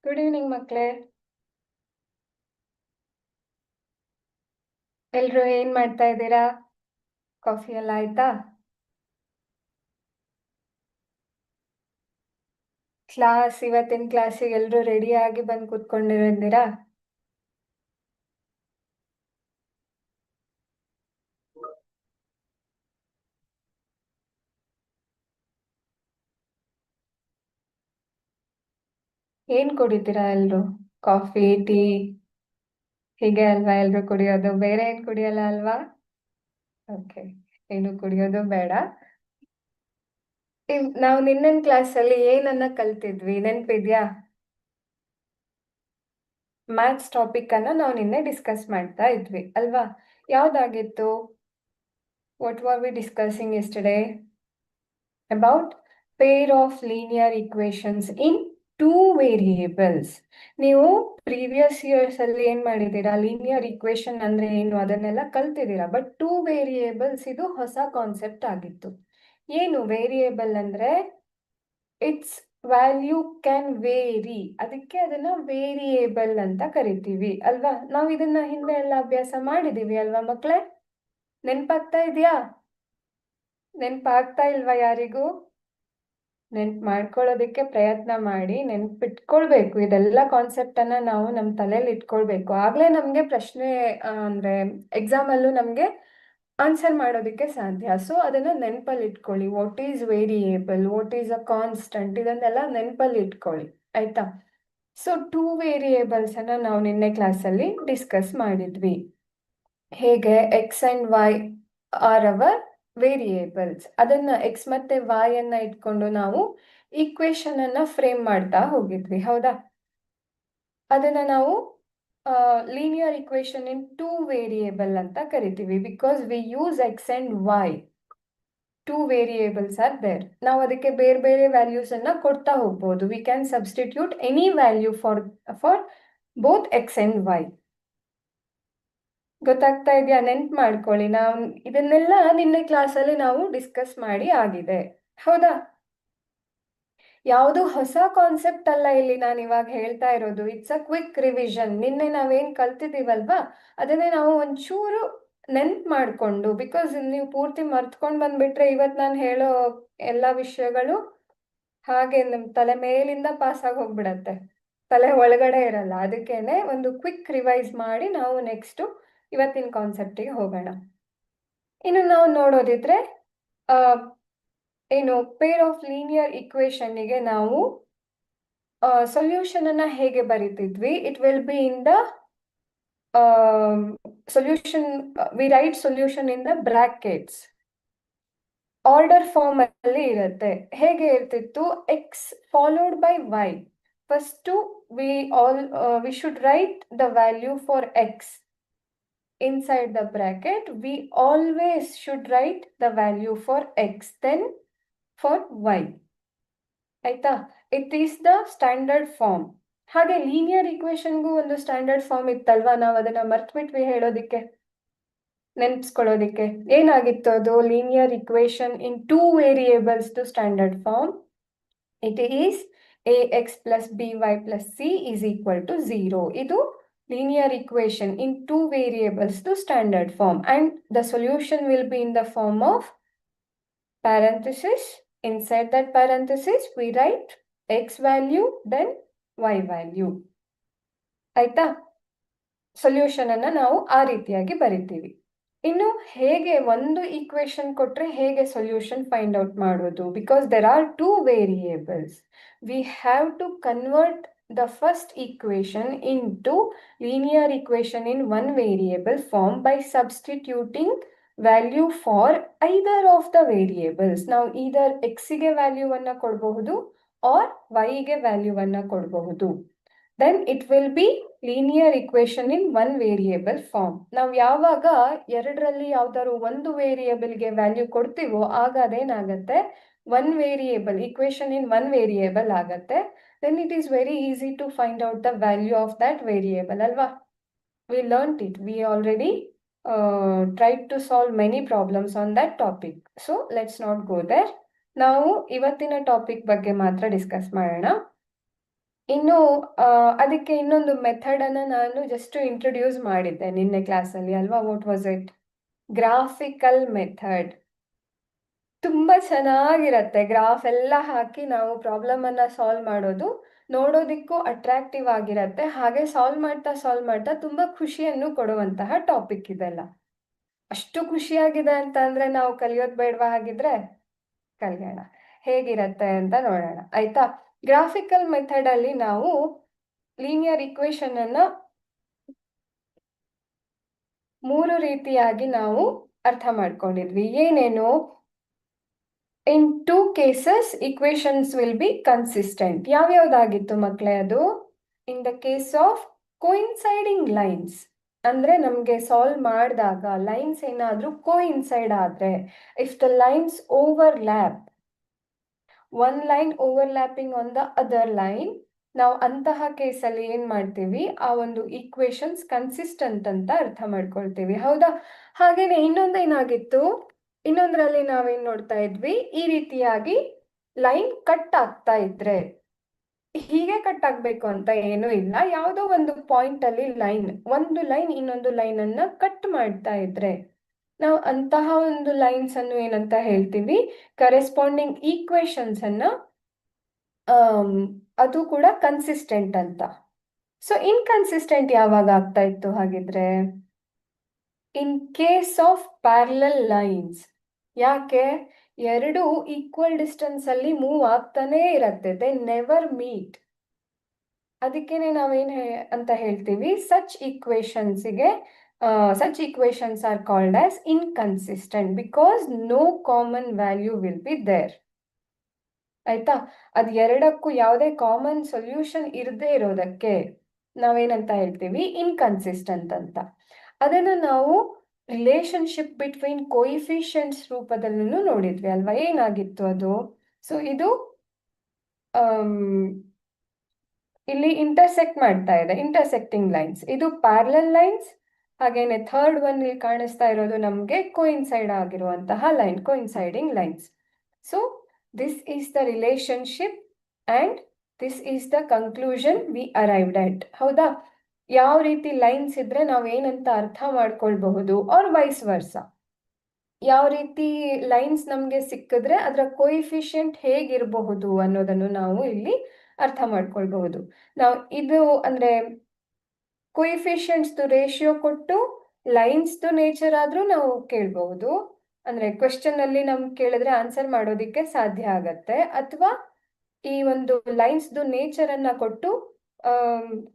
Good evening ಮಕ್ಕಳೇ. ಎಲ್ರು ಏನ್ ಮಾಡ್ತಾ ಇದ್ದೀರಾ? ಕಾಫಿ ಎಲ್ಲ ಆಯ್ತಾ? ಇವತ್ತಿನ ಕ್ಲಾಸಿಗೆ ಎಲ್ರು ರೆಡಿ ಆಗಿ ಬಂದು ಕೂತ್ಕೊಂಡಿದ್ದೀರಾ? ಏನ್ ಕುಡಿತೀರಾ ಎಲ್ರು? ಕಾಫಿ, ಟೀ ಹೀಗೆ ಅಲ್ವಾ ಎಲ್ರು ಕುಡಿಯೋದು? ಬೇರೆ ಏನ್ ಕುಡಿಯಲ್ಲ ಅಲ್ವಾ? ಓಕೆ, ಏನು ಕುಡಿಯೋದು ಬೇಡ. ನಾವು ನಿನ್ನಿನ ಕ್ಲಾಸಲ್ಲಿ ಏನನ್ನ ಕಲ್ತಿದ್ವಿ ನೆನ್ಪಿದ್ಯಾ? ಮ್ಯಾಥ್ಸ್ ಟಾಪಿಕ್ ಅನ್ನ ನಾವು ನಿನ್ನೆ ಡಿಸ್ಕಸ್ ಮಾಡ್ತಾ ಇದ್ವಿ ಅಲ್ವಾ? ಯಾವ್ದಾಗಿತ್ತು? What were we discussing yesterday? About pair of linear equations in two variables. ನೀವು ಪ್ರೀವಿಯಸ್ ಇಯರ್ಸ್ ಅಲ್ಲಿ ಏನ್ ಮಾಡಿದ್ದೀರಾ? ಲೀನಿಯರ್ ಇಕ್ವೇಶನ್ ಅಂದ್ರೆ ಏನು ಅದನ್ನೆಲ್ಲ ಕಲ್ತಿದ್ದೀರಾ. ಬಟ್ ಟೂ ವೇರಿಯೇಬಲ್ಸ್ ಇದು ಹೊಸ ಕಾನ್ಸೆಪ್ಟ್ ಆಗಿತ್ತು. ಏನು ವೇರಿಯೇಬಲ್ ಅಂದ್ರೆ ಇಟ್ಸ್ ವ್ಯಾಲ್ಯೂ ಕ್ಯಾನ್ ವೇರಿ, ಅದಕ್ಕೆ ಅದನ್ನ ವೇರಿಯೇಬಲ್ ಅಂತ ಕರಿತೀವಿ ಅಲ್ವಾ? ನಾವು ಇದನ್ನ ಹಿಂದೆ ಎಲ್ಲ ಅಭ್ಯಾಸ ಮಾಡಿದೀವಿ ಅಲ್ವಾ ಮಕ್ಕಳೇ? ನೆನ್ಪಾಗ್ತಾ ಇದೆಯಾ? ನೆನ್ಪಾಗ್ತಾ ಇಲ್ವಾ ಯಾರಿಗೂ? ನೆನ್ಪು ಮಾಡ್ಕೊಳ್ಳೋದಕ್ಕೆ ಪ್ರಯತ್ನ ಮಾಡಿ, ನೆನ್ಪಿಟ್ಕೊಳ್ಬೇಕು. ಇದೆಲ್ಲ ಕಾನ್ಸೆಪ್ಟ್ ಅನ್ನ ನಾವು ನಮ್ಮ ತಲೆಯಲ್ಲಿ ಇಟ್ಕೊಳ್ಬೇಕು. ಆಗ್ಲೇ ನಮ್ಗೆ ಪ್ರಶ್ನೆ ಅಂದ್ರೆ ಎಕ್ಸಾಮ್ ಅಲ್ಲೂ ನಮ್ಗೆ ಆನ್ಸರ್ ಮಾಡೋದಕ್ಕೆ ಸಾಧ್ಯ. ಸೊ ಅದನ್ನ ನೆನಪಲ್ಲಿ ಇಟ್ಕೊಳ್ಳಿ. What is variable, what is a constant, ಇದನ್ನೆಲ್ಲ ನೆನಪಲ್ಲಿ ಇಟ್ಕೊಳ್ಳಿ, ಆಯ್ತಾ? ಸೊ ಟೂ ವೇರಿಯೇಬಲ್ಸ್ ಅನ್ನ ನಾವು ನಿನ್ನೆ ಕ್ಲಾಸಲ್ಲಿ ಡಿಸ್ಕಸ್ ಮಾಡಿದ್ವಿ. ಹೇಗೆ X and Y are our variables. ಅದನ್ನ ಎಕ್ಸ್ ಮತ್ತೆ ವೈ ಅನ್ನ ಇಟ್ಕೊಂಡು ನಾವು ಈಕ್ವೇಶನ್ ಅನ್ನ ಫ್ರೇಮ್ ಮಾಡ್ತಾ ಹೋಗಿದ್ವಿ, ಹೌದಾ? ಅದನ್ನ ನಾವು linear equation in two variable ಅಂತ ಕರಿತೀವಿ. Because we use X and Y, two variables are there. ನಾವು ಅದಕ್ಕೆ ಬೇರೆ ಬೇರೆ ವ್ಯಾಲ್ಯೂಸ್ ಅನ್ನ ಕೊಡ್ತಾ ಹೋಗ್ಬೋದು. We can substitute any value for both X and Y. ಗೊತ್ತಾಗ್ತಾ ಇದೆಯಾ? ನೆನ್ಪು ಮಾಡ್ಕೊಳ್ಳಿ. ನಾವು ಇದನ್ನೆಲ್ಲ ನಿನ್ನೆ ಕ್ಲಾಸಲ್ಲಿ ನಾವು ಡಿಸ್ಕಸ್ ಮಾಡಿ ಆಗಿದೆ, ಹೌದಾ? ಯಾವುದು ಹೊಸ ಕಾನ್ಸೆಪ್ಟ್ ಅಲ್ಲ ಇಲ್ಲಿ ನಾನು ಇವಾಗ ಹೇಳ್ತಾ ಇರೋದು. It's a quick revision. ನಿನ್ನೆ ನಾವೇನ್ ಕಲ್ತಿದೀವಲ್ವಾ ಅದನ್ನೇ ನಾವು ಒಂಚೂರು ನೆನ್ಪು ಮಾಡ್ಕೊಂಡು, ಬಿಕಾಸ್ ನೀವು ಪೂರ್ತಿ ಮರ್ತ್ಕೊಂಡು ಬಂದ್ಬಿಟ್ರೆ ಇವತ್ತು ನಾನು ಹೇಳೋ ಎಲ್ಲ ವಿಷಯಗಳು ಹಾಗೆ ನಮ್ಮ ತಲೆ ಮೇಲಿಂದ ಪಾಸ್ ಆಗಿ ಹೋಗ್ಬಿಡತ್ತೆ, ತಲೆ ಒಳಗಡೆ ಇರಲ್ಲ. ಅದಕ್ಕೇನೆ ಒಂದು ಕ್ವಿಕ್ ರಿವೈಸ್ ಮಾಡಿ ನಾವು ನೆಕ್ಸ್ಟ್ ಇವತ್ತಿನ ಕಾನ್ಸೆಪ್ಟಿಗೆ ಹೋಗೋಣ. ಇನ್ನು ನಾವು ನೋಡೋದಿದ್ರೆ ಏನು ಪೇರ್ ಆಫ್ ಲೀನಿಯರ್ ಇಕ್ವೇಶನ್ಗೆ ನಾವು ಸೊಲ್ಯೂಷನ್ ಅನ್ನ ಹೇಗೆ ಬರೀತಿದ್ವಿ? It will be in the solution, we write solution in the brackets. Order form ಅಲ್ಲಿ ಇರುತ್ತೆ. ಹೇಗೆ ಇರ್ತಿತ್ತು? X followed by Y. First we should write the value for X inside the bracket. We always should write the value for x, then for y, ಆಯ್ತಾ? It is the standard form. ಹಾಗೆ linear ಇಕ್ವೇಶನ್ಗೂ ಒಂದು standard form ಇತ್ತಲ್ವಾ? ನಾವು ಅದನ್ನ ಮರ್ತ್ಬಿಟ್ವಿ ಹೇಳೋದಿಕ್ಕೆ, ನೆನ್ಪಿಸ್ಕೊಳ್ಳೋದಿಕ್ಕೆ. ಏನಾಗಿತ್ತು ಅದು? Linear equation in two variables to standard form. It is ax plus by plus c is equal to 0. ಇದು linear equation in two variables to standard form, and the solution will be in the form of parenthesis. Inside that parenthesis we write x value then y value, ಆಯ್ತಾ? Solution ಅನ್ನ ನಾವು ಆ ರೀತಿಯಾಗಿ ಬರಿತೀವಿ. ಇನ್ನು ಹೇಗೆ ಒಂದು ಈಕ್ವೇಶನ್ ಕೊಟ್ರೆ ಹೇಗೆ ಸೊಲ್ಯೂಷನ್ ಫೈಂಡ್ ಔಟ್ ಮಾಡೋದು? Because there are two variables, we have to convert the first equation into linear equation in one variable form by substituting value for either of the variables. Now either x ಗೆ value ಅನ್ನ ಕೊಡಬಹುದು or y ಗೆ value ಅನ್ನ ಕೊಡಬಹುದು. then it will be linear equation in one variable form. ನಾವು ಯಾವಾಗ ಎರಡರಲ್ಲಿ ಯಾವ್ದಾದ್ರು ಒಂದು ವೇರಿಯೇಬಲ್ಗೆ ವ್ಯಾಲ್ಯೂ ಕೊಡ್ತೀವೋ ಆಗ ಅದೇನಾಗತ್ತೆ? One variable equation in one variable ಆಗತ್ತೆ. then it is very easy to find out the value of that variable alva. We learnt it, we already tried to solve many problems on that topic, so let's not go there. ನಾವು ಇವತ್ತಿನ topic ಬಗ್ಗೆ ಮಾತ್ರ discuss ಮಾಡೋಣ. ಇನ್ನು ಅದಕ್ಕೆ ಇನ್ನೊಂದು method ಅನ್ನ ನಾನು ಜಸ್ಟ್ ಇಂಟ್ರೊಡ್ಯೂಸ್ ಮಾಡಿದ್ದೆ ನಿನ್ನೆ ಕ್ಲಾಸಲ್ಲಿ ಅಲ್ವಾ. What was it? Graphical method. ತುಂಬಾ ಚೆನ್ನಾಗಿರತ್ತೆ. ಗ್ರಾಫ್ ಎಲ್ಲ ಹಾಕಿ ನಾವು ಪ್ರಾಬ್ಲಮ್ ಅನ್ನ ಸಾಲ್ವ್ ಮಾಡೋದು. ನೋಡೋದಿಕ್ಕೂ ಅಟ್ರಾಕ್ಟಿವ್ ಆಗಿರತ್ತೆ. ಹಾಗೆ ಸಾಲ್ವ್ ಮಾಡ್ತಾ ತುಂಬಾ ಖುಷಿಯನ್ನು ಕೊಡುವಂತಹ ಟಾಪಿಕ್ ಇದೆಲ್ಲ. ಅಷ್ಟು ಖುಷಿಯಾಗಿದೆ ಅಂತ ಅಂದ್ರೆ ನಾವು ಕಲಿಯೋದು ಬೇಡವಾ? ಹಾಗಿದ್ರೆ ಕಲಿಯೋಣ. ಹೇಗಿರತ್ತೆ ಅಂತ ನೋಡೋಣ ಆಯ್ತಾ. ಗ್ರಾಫಿಕಲ್ ಮೆಥಡ್ ಅಲ್ಲಿ ನಾವು ಲೀನಿಯರ್ ಇಕ್ವೇಶನ್ ಅನ್ನ 3 ರೀತಿಯಾಗಿ ನಾವು ಅರ್ಥ ಮಾಡ್ಕೊಂಡಿದ್ವಿ. ಏನೇನು? ಇನ್ 2 cases equations will be consistent. ಯಾವ್ಯಾವ್ದಾಗಿತ್ತು ಮಕ್ಕಳೇ ಅದು? In the case of coinciding lines, ಅಂದ್ರೆ ನಮ್ಗೆ ಸಾಲ್ವ್ ಮಾಡಿದಾಗ ಲೈನ್ಸ್ ಏನಾದ್ರೂ ಕೋಇನ್ಸೈಡ್ ಆದ್ರೆ, if the lines overlap, one line overlapping on the other line, ನಾವು ಅಂತಹ ಕೇಸಲ್ಲಿ ಏನ್ ಮಾಡ್ತೀವಿ, ಆ ಒಂದು ಈಕ್ವೇಶನ್ಸ್ ಕನ್ಸಿಸ್ಟೆಂಟ್ ಅಂತ ಅರ್ಥ ಮಾಡ್ಕೊಳ್ತೀವಿ. ಹೌದಾ? ಹಾಗೇನೆ ಇನ್ನೊಂದೇನಾಗಿತ್ತು, ಇನ್ನೊಂದ್ರಲ್ಲಿ ನಾವೇನ್ ನೋಡ್ತಾ ಇದ್ವಿ, ಈ ರೀತಿಯಾಗಿ ಲೈನ್ ಕಟ್ ಆಗ್ತಾ ಇದ್ರೆ, ಹೀಗೆ ಕಟ್ ಆಗ್ಬೇಕು ಅಂತ ಏನೂ ಇಲ್ಲ, ಯಾವುದೋ ಒಂದು ಪಾಯಿಂಟ್ ಅಲ್ಲಿ ಒಂದು ಲೈನ್ ಇನ್ನೊಂದು ಲೈನ್ ಅನ್ನ ಕಟ್ ಮಾಡ್ತಾ ಇದ್ರೆ, ನಾವು ಅಂತಹ ಒಂದು ಲೈನ್ಸ್ ಅನ್ನು ಏನಂತ ಹೇಳ್ತೀವಿ, ಕರೆಸ್ಪಾಂಡಿಂಗ್ ಈಕ್ವೇಶನ್ಸ್ ಅನ್ನ ಅದು ಕೂಡ ಕನ್ಸಿಸ್ಟೆಂಟ್ ಅಂತ. ಸೊ ಇನ್ಕನ್ಸಿಸ್ಟೆಂಟ್ ಯಾವಾಗ ಆಗ್ತಾ ಇತ್ತು ಹಾಗಿದ್ರೆ? In case of parallel lines. ಯಾಕೆ? ಎರಡು ಈಕ್ವಲ್ ಡಿಸ್ಟೆನ್ಸ್ ಅಲ್ಲಿ ಮೂವ್ ಆಗ್ತಾನೇ ಇರತ್ತೆ, ದೇ ನೆವರ್ ಮೀಟ್. ಅದಕ್ಕೇನೆ ನಾವೇನ್ ಅಂತ ಹೇಳ್ತೀವಿ, such equations are called as inconsistent because no common value will be there. ಆಯ್ತಾ? ಅದ್ ಎರಡಕ್ಕೂ ಯಾವುದೇ ಕಾಮನ್ ಸೊಲ್ಯೂಷನ್ ಇರದೇ ಇರೋದಕ್ಕೆ ನಾವೇನಂತ ಹೇಳ್ತೀವಿ, ಇನ್ಕನ್ಸಿಸ್ಟೆಂಟ್ ಅಂತ. ಅದನ್ನ ನಾವು ರಿಲೇಶನ್ಶಿಪ್ ಬಿಟ್ವೀನ್ ಕೋಯಿಫಿಷಿಯಂಟ್ಸ್ ರೂಪದಲ್ಲೂ ನೋಡಿದ್ವಿ ಅಲ್ವಾ. ಏನಾಗಿತ್ತು ಅದು? ಸೊ ಇದು ಇಲ್ಲಿ ಇಂಟರ್ಸೆಕ್ಟ್ ಮಾಡ್ತಾ ಇದೆ, ಇಂಟರ್ಸೆಕ್ಟಿಂಗ್ ಲೈನ್ಸ್. ಇದು ಪ್ಯಾರಲಲ್ ಲೈನ್ಸ್. ಹಾಗೇನೆ ಥರ್ಡ್ ಒನ್ ಇಲ್ಲಿ ಕಾಣಿಸ್ತಾ ಇರೋದು ನಮ್ಗೆ ಕೋಇನ್ಸೈಡ್ ಆಗಿರುವಂತಹ line, coinciding lines. So this is the relationship and this is the conclusion we arrived at. ಹೌದಾ? ಯಾವ ರೀತಿ ಲೈನ್ಸ್ ಇದ್ರೆ ನಾವ್ ಏನಂತ ಅರ್ಥ ಮಾಡ್ಕೊಳ್ಬಹುದು, ಆರ್ ವೈಸ್ ವರ್ಸ. ಯಾವ ರೀತಿ ಲೈನ್ಸ್ ನಮ್ಗೆ ಸಿಕ್ಕಿದ್ರೆ ಅದರ ಕೋಯಿಫಿಷಿಯಂಟ್ ಹೇಗಿರಬಹುದು ಅನ್ನೋದನ್ನು ನಾವು ಇಲ್ಲಿ ಅರ್ಥ ಮಾಡ್ಕೊಳ್ಬಹುದು. ನಾವು ಇದು ಅಂದ್ರೆ ಕೋಯಿಫಿಷಿಯಂಟ್ಸ್ ರೇಷಿಯೋ ಕೊಟ್ಟು ಲೈನ್ಸ್ ನೇಚರ್ ಆದ್ರೂ ನಾವು ಕೇಳಬಹುದು. ಅಂದ್ರೆ ಕ್ವೆಶ್ಚನ್ ಅಲ್ಲಿ ನಮ್ಗೆ ಕೇಳಿದ್ರೆ ಆನ್ಸರ್ ಮಾಡೋದಿಕ್ಕೆ ಸಾಧ್ಯ ಆಗತ್ತೆ. ಅಥವಾ ಈ ಒಂದು ಲೈನ್ಸ್ ನೇಚರ್ ಅನ್ನ ಕೊಟ್ಟು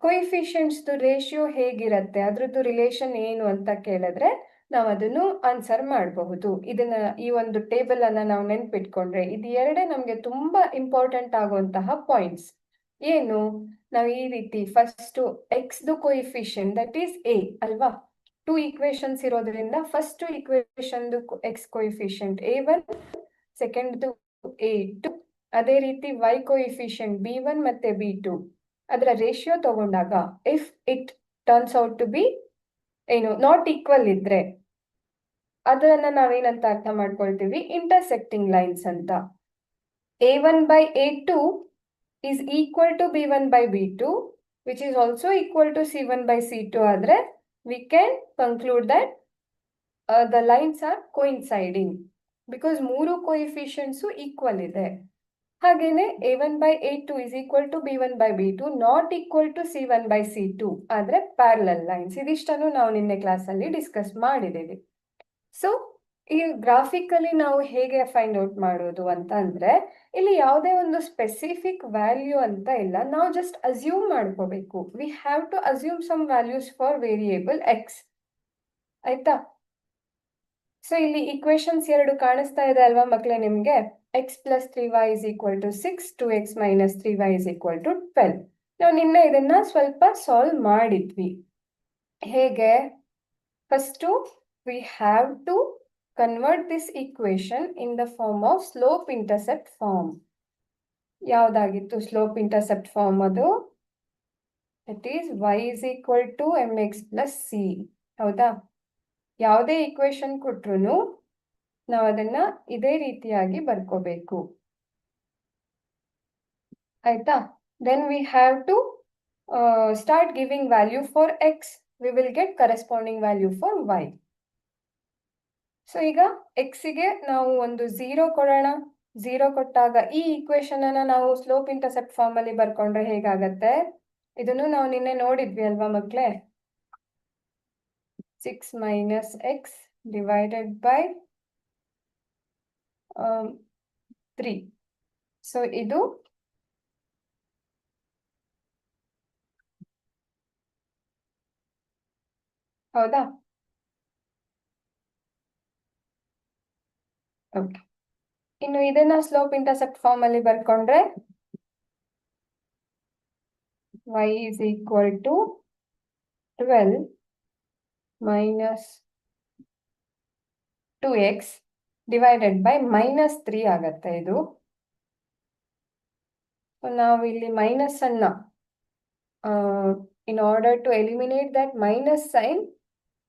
ಕೋಯಿಫಿಷಿಯಂಟ್ಸ್ ರೇಷಿಯೋ ಹೇಗಿರತ್ತೆ, ಅದ್ರದ್ದು ರಿಲೇಷನ್ ಏನು ಅಂತ ಕೇಳಿದ್ರೆ ನಾವು ಅದನ್ನು ಆನ್ಸರ್ ಮಾಡಬಹುದು. ಇದನ್ನ, ಈ ಒಂದು ಟೇಬಲ್ ಅನ್ನ ನಾವು ನೆನ್ಪಿಟ್ಕೊಂಡ್ರೆ ಇದು ಎರಡೇ ನಮ್ಗೆ ತುಂಬಾ ಇಂಪಾರ್ಟೆಂಟ್ ಆಗುವಂತಹ ಪಾಯಿಂಟ್ಸ್. ಏನು? ನಾವು ಈ ರೀತಿ first X coefficient that is A ಅಲ್ವಾ. 2 ಈಕ್ವೇಶನ್ಸ್ ಇರೋದ್ರಿಂದ first equation X coefficient A1, second A2. ಅದೇ ರೀತಿ y ಕೋಯಿಫಿಷಿಯಂಟ್ B1 ಮತ್ತೆ B2. ಅದರ ರೇಷಿಯೋ ತಗೊಂಡಾಗ if it turns out to be ಏನು ನಾಟ್ ಈಕ್ವಲ್ ಇದ್ರೆ ಅದನ್ನ ನಾವೇನಂತ ಅರ್ಥ ಮಾಡ್ಕೊಳ್ತೀವಿ, ಇಂಟರ್ಸೆಕ್ಟಿಂಗ್ ಲೈನ್ಸ್ ಅಂತ. A1 by A2 is equal to B1 by B2 which is also equal to C1 by C2 ಆದ್ರೆ we can conclude that the lines are coinciding because ಮೂರು ಕೋಯಿಫಿಷಿಯಂಟ್ಸ್ equal ಇದೆ. ಹಾಗೇನೆ A1 by A2 is equal to B1 by B2 not equal to C1 by C2 ಆದ್ರೆ parallel lines. ಇದಿಷ್ಟನ್ನು ನಾವು ನಿನ್ನೆ class ಅಲ್ಲಿ discuss ಮಾಡಿದ್ದೀವಿ. ಸೊ ಈ ಗ್ರಾಫಿಕಲಿ ನಾವು ಹೇಗೆ ಫೈಂಡ್ ಔಟ್ ಮಾಡೋದು ಅಂತ ಅಂದ್ರೆ, ಇಲ್ಲಿ ಯಾವುದೇ ಒಂದು ಸ್ಪೆಸಿಫಿಕ್ ವ್ಯಾಲ್ಯೂ ಅಂತ ಇಲ್ಲ, ನಾವು ಜಸ್ಟ್ ಅಸ್ಯೂಮ್ ಮಾಡ್ಕೋಬೇಕು. We have to assume some values for variable X. ಆಯ್ತಾ? ಸೊ ಇಲ್ಲಿ ಈಕ್ವೇಶನ್ಸ್ ಎರಡು ಕಾಣಿಸ್ತಾ ಇದೆ ಅಲ್ವಾ ಮಕ್ಕಳೇ ನಿಮ್ಗೆ. X plus 3y is equal to 6, 2x minus 3y is equal to 12. ನಾವು ನಿನ್ನೆ ಇದನ್ನ ಸ್ವಲ್ಪ ಸಾಲ್ವ್ ಮಾಡಿದ್ವಿ. ಹೇಗೆ? First we have to convert this equation in the form of slope intercept form. ಯಾವ್ದಾಗಿತ್ತು ಸ್ಲೋಪ್ ಇಂಟರ್ಸೆಪ್ಟ್ ಫಾರ್ಮ್? ಅದು it is y is equal to mx plus c. ಹೌದಾ? ಯಾವುದೇ ಈಕ್ವೇಶನ್ ಕೊಟ್ರು ನಾವು ಅದನ್ನ ಇದೇ ರೀತಿಯಾಗಿ ಬರ್ಕೋಬೇಕು. ಆಯ್ತಾ? then we have to start giving value for x. We will get corresponding value for y. So ಈಗ ಎಕ್ಸಿಗೆ ನಾವು ಒಂದು 0 ಕೊಡೋಣ. 0 ಕೊಟ್ಟಾಗ ಈ ಈಕ್ವೇಶನ್ ಅನ್ನ ನಾವು ಸ್ಲೋಪ್ ಇಂಟರ್ಸೆಪ್ಟ್ ಫಾರ್ಮ್ ಅಲ್ಲಿ ಬರ್ಕೊಂಡ್ರೆ ಹೇಗಾಗತ್ತೆ? ಇದನ್ನು ನಾವು ನಿನ್ನೆ ನೋಡಿದ್ವಿ ಅಲ್ವಾ ಮಕ್ಳೇ? 6 minus x divided by 3. So ಇದು ಹೌದಾ? ಓಕೆ. ಇನ್ನು ಇದನ್ನ ಸ್ಲೋಪ್ ಇಂಟರ್ಸೆಪ್ಟ್ ಫಾರ್ಮ್ ಅಲ್ಲಿ ಬರ್ಕೊಂಡ್ರೆ y is equal to 12 minus 2x divided by minus 3 ಆಗತ್ತೆ ಇದು. ನಾವು ಇಲ್ಲಿ ಮೈನಸ್ ಅನ್ನ in order to eliminate that minus sign,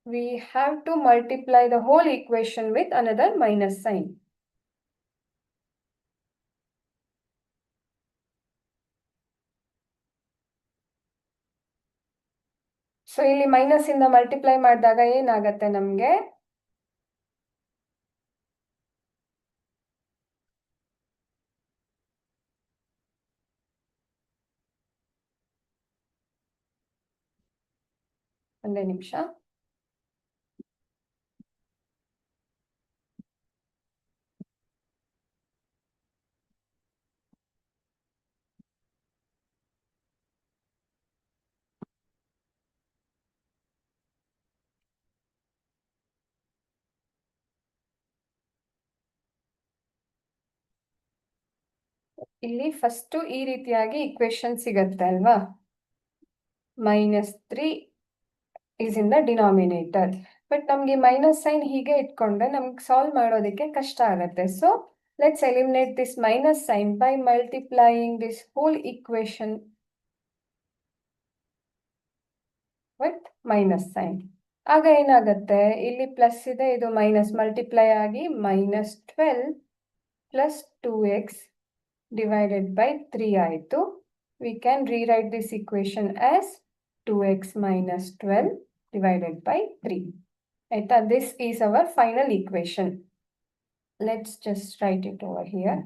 we have to multiply the whole equation with another minus sign. So ಇಲ್ಲಿ minus ಇಂದ multiply ಮಾಡಿದಾಗ ಏನಾಗತ್ತೆ ನಮ್ಗೆ? ಒಂದೇ ನಿಮಿಷ. ಇಲ್ಲಿ ಫಸ್ಟ್ ಈ ರೀತಿಯಾಗಿ ಇಕ್ವೇಶನ್ ಸಿಗತ್ತೆ ಅಲ್ವಾ? -3 is in the denominator. But ನಮ್ಗೆ ಮೈನಸ್ ಸೈನ್ ಹೀಗೆ ಇಟ್ಕೊಂಡ್ರೆ ನಮ್ಗೆ ಸಾಲ್ವ್ ಮಾಡೋದಕ್ಕೆ ಕಷ್ಟ ಆಗತ್ತೆ. So let's eliminate this minus sign by multiplying this whole equation with minus sign. ಆಗ ಏನಾಗತ್ತೆ? ಇಲ್ಲಿ ಪ್ಲಸ್ ಇದೆ, ಇದು ಮೈನಸ್ ಮಲ್ಟಿಪ್ಲೈ ಆಗಿ -12 plus 2x divided by 3 ಆಯಿತು. We can rewrite this equation as 2x minus 12 divided by 3. ಆಯ್ತಾ? This is our final equation. Let's just write it over here.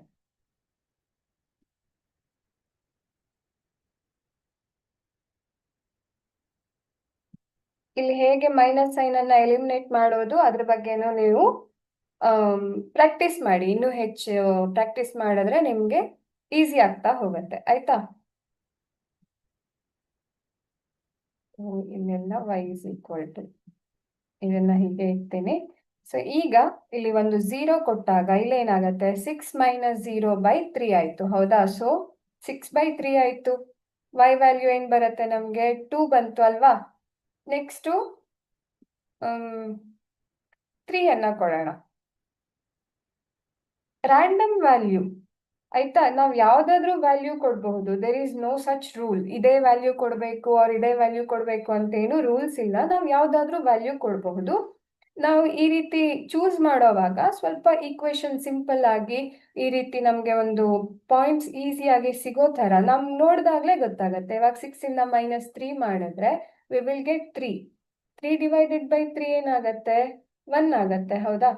ಇಲ್ಲಿ ಹೇಗೆ ಮೈನಸ್ ಸೈನ್ ಅನ್ನ ಎಲಿಮಿನೇಟ್ ಮಾಡೋದು ಅದ್ರ ಬಗ್ಗೆನೂ ನೀವು ಪ್ರಾಕ್ಟೀಸ್ ಮಾಡಿ. ಇನ್ನೂ ಹೆಚ್ಚು ಪ್ರಾಕ್ಟೀಸ್ ಮಾಡಿದ್ರೆ ನಿಮ್ಗೆ ಈಸಿ ಆಗ್ತಾ ಹೋಗುತ್ತೆ. ಆಯ್ತಾ? ಇಲ್ಲೆಲ್ಲ y is equal to ಇದನ್ನ ಹೀಗೆ ಇಡ್ತೀನಿ. ಸೊ ಈಗ ಇಲ್ಲಿ ಒಂದು 0 ಕೊಟ್ಟಾಗ ಇಲ್ಲೇನಾಗತ್ತೆ? 6 minus 0 by 3 ಆಯ್ತು. ಹೌದಾ? ಸೊ 6 by 3 ಆಯ್ತು. y ವ್ಯಾಲ್ಯೂ ಏನ್ ಬರುತ್ತೆ ನಮ್ಗೆ? 2 ಬಂತು ಅಲ್ವಾ? ನೆಕ್ಸ್ಟು 3 ಅನ್ನ ಕೊಡೋಣ. ರ್ಯಾಂಡಮ್ ವ್ಯಾಲ್ಯೂ ಆಯ್ತಾ? ನಾವು ಯಾವ್ದಾದ್ರೂ ವ್ಯಾಲ್ಯೂ ಕೊಡಬಹುದು. There is no such rule. ಇದೇ ವ್ಯಾಲ್ಯೂ ಕೊಡಬೇಕು ಆರ್ ಇದೇ ವ್ಯಾಲ್ಯೂ ಕೊಡಬೇಕು ಅಂತ ಏನು ರೂಲ್ಸ್ ಇಲ್ಲ. ನಾವು ಯಾವ್ದಾದ್ರೂ ವ್ಯಾಲ್ಯೂ ಕೊಡಬಹುದು. ನಾವು ಈ ರೀತಿ ಚೂಸ್ ಮಾಡೋವಾಗ ಸ್ವಲ್ಪ ಈಕ್ವೇಶನ್ ಸಿಂಪಲ್ ಆಗಿ ಈ ರೀತಿ ನಮ್ಗೆ ಒಂದು ಪಾಯಿಂಟ್ಸ್ ಈಸಿಯಾಗಿ ಸಿಗೋ ತರ ನಮ್ ನೋಡಿದಾಗ್ಲೇ ಗೊತ್ತಾಗತ್ತೆ. ಇವಾಗ 6 ಇಂದ -3 ಮಾಡಿದ್ರೆ V will get 3. 3 divided by 3 ಏನಾಗತ್ತೆ? 1 ಆಗತ್ತೆ. ಹೌದಾ?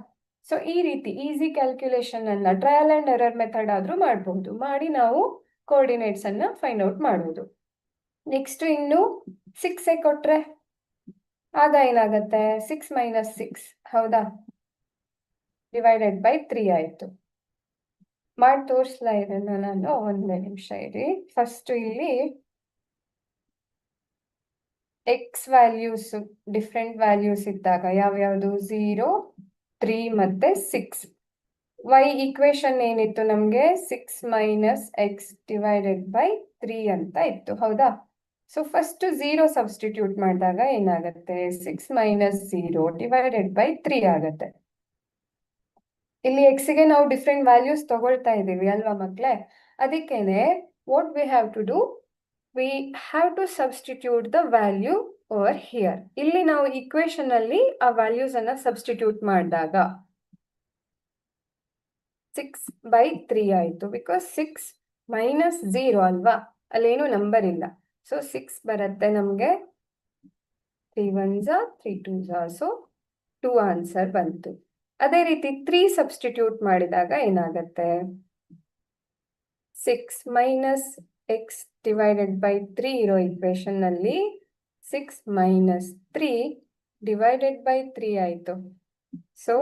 ಸೊ ಈ ರೀತಿ ಈಸಿ ಕ್ಯಾಲ್ಕ್ಯುಲೇಷನ್ ಅನ್ನ ಟ್ರಯಲ್ ಅಂಡ್ ಎರರ್ ಮೆಥಡ್ ಆದ್ರೂ ಮಾಡಬಹುದು. ಮಾಡಿ ನಾವು ಕೋಆರ್ಡಿನೇಟ್ಸ್ ಅನ್ನ ಫೈಂಡ್ ಔಟ್ ಮಾಡುವುದು. ನೆಕ್ಸ್ಟ್ ಇನ್ನು 6 ಕೊಟ್ರೆ ಆಗ ಏನಾಗತ್ತೆ? 6 minus 6 ಹೌದಾ? ಡಿವೈಡೆಡ್ ಬೈ 3 ಆಯ್ತು. ಮಾಡಿ ತೋರಿಸ್ಲಾ ಇದನ್ನ ನಾನು? ಒಂದೇ ನಿಮಿಷ ಇರಿ. ಫಸ್ಟ್ ಇಲ್ಲಿ ಎಕ್ಸ್ ವ್ಯಾಲ್ಯೂಸ್ ಡಿಫ್ರೆಂಟ್ ವ್ಯಾಲ್ಯೂಸ್ ಇದ್ದಾಗ ಯಾವ್ಯಾವುದು? 0, 3 ಮತ್ತೆ 6. y ಈಕ್ವೇಶನ್ ಏನಿತ್ತು ನಮ್ಗೆ? 6 minus x divided by 3 ಅಂತ ಇತ್ತು. ಹೌದಾ? ಸೊ ಫಸ್ಟ್ 0 ಸಬ್ಸ್ಟಿಟ್ಯೂಟ್ ಮಾಡಿದಾಗ ಏನಾಗುತ್ತೆ? 6 minus 0 divided by 3 ಆಗತ್ತೆ. ಇಲ್ಲಿ ಎಕ್ಸ್ಗೆ ನಾವು ಡಿಫ್ರೆಂಟ್ ವ್ಯಾಲ್ಯೂಸ್ ತಗೊಳ್ತಾ ಇದ್ದೀವಿ ಅಲ್ವಾ ಮಕ್ಳೇ? ಅದಕ್ಕೇನೆ what we have to do, we have to substitute the value over here. ಇಲ್ಲಿ ನಾವು ಇಕ್ವೇಶನ್ ಅಲ್ಲಿ ಆ ವ್ಯಾಲ್ಯೂಸ್ ಅನ್ನ ಸಬ್ಸ್ಟಿಟ್ಯೂಟ್ ಮಾಡಿದಾಗ 6 by 3 ಆಯ್ತು. ಬಿಕಾಸ್ 6 minus 0 ಅಲ್ವಾ? ಅಲ್ಲೇನು ನಂಬರ್ ಇಲ್ಲ. ಸೊ 6 ಬರುತ್ತೆ ನಮಗೆ. 3 1s 3 2s, ಸೊ 2 ಆನ್ಸರ್ ಬಂತು. ಅದೇ ರೀತಿ 3 ಸಬ್ಸ್ಟಿಟ್ಯೂಟ್ ಮಾಡಿದಾಗ ಏನಾಗುತ್ತೆ? 6 ಮೈನಸ್ ಎಕ್ಸ್ ಡಿವೈಡೆಡ್ ಬೈ 3 ಇರೋ ಇಕ್ವೇಶನ್ ನಲ್ಲಿ 6 ಮೈನಸ್ 3 ಡಿವೈಡೆಡ್ ಬೈ 3 ಆಯಿತು. ಸೊ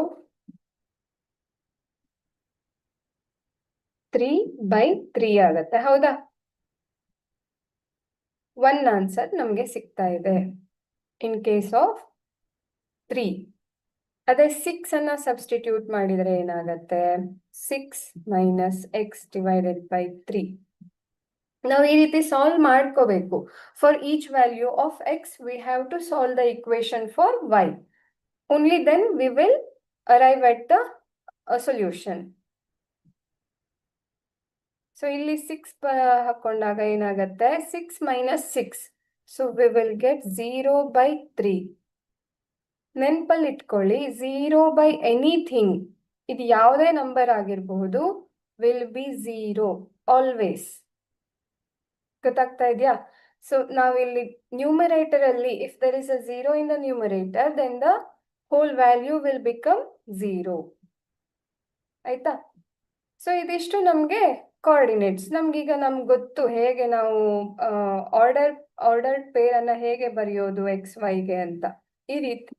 3/3 ಆಗುತ್ತೆ, ಹೌದಾ? 1 ಆನ್ಸರ್ ನಮಗೆ ಸಿಗ್ತಾ ಇದೆ ಇನ್ ಕೇಸ್ ಆಫ್ 3. ಅದೇ 6 ಅನ್ನ ಸಬ್ಸ್ಟಿಟ್ಯೂಟ್ ಮಾಡಿದರೆ ಏನಾಗುತ್ತೆ? 6 ಮೈನಸ್ ಎಕ್ಸ್ ಡಿವೈಡೆಡ್ ಬೈ 3. ನಾವು ಈ ರೀತಿ ಸಾಲ್ವ್ ಮಾಡ್ಕೋಬೇಕು. For each value of x we have to solve the equation for y. Only then we will arrive at the solution. So ಇಲ್ಲಿ 6 ಹಾಕೊಂಡಾಗ ಏನಾಗುತ್ತೆ? 6 minus 6, so we will get 0/3. ನೆನಪಲ್ಲಿ ಇಟ್ಕೊಳ್ಳಿ, 0/ಎನಿಥಿಂಗ್, ಇದು ಯಾವುದೇ ನಂಬರ್ ಆಗಿರಬಹುದು, ವಿಲ್ ಬಿ 0 ಆಲ್ವೇಸ್. ಗೊತ್ತಾಗ್ತಾ ಇದೆಯಾ? ಸೊ ನಾವಿಲ್ಲಿ ನ್ಯೂಮರೇಟರ್ ಅಲ್ಲಿ if there is a 0 in the numerator, then the whole value will become 0. ಆಯ್ತಾ? ಸೊ ಇದಿಷ್ಟು ನಮಗೆ ಕೋಆರ್ಡಿನೇಟ್ಸ್. ನಮ್ಗೀಗ ನಮ್ಗೆ ಗೊತ್ತು ಹೇಗೆ ನಾವು ಆರ್ಡರ್ಡ್ ಪೇರ್ ಅನ್ನ ಹೇಗೆ ಬರೆಯೋದು ಎಕ್ಸ್ ವೈಗೆ ಅಂತ. ಈ ರೀತಿ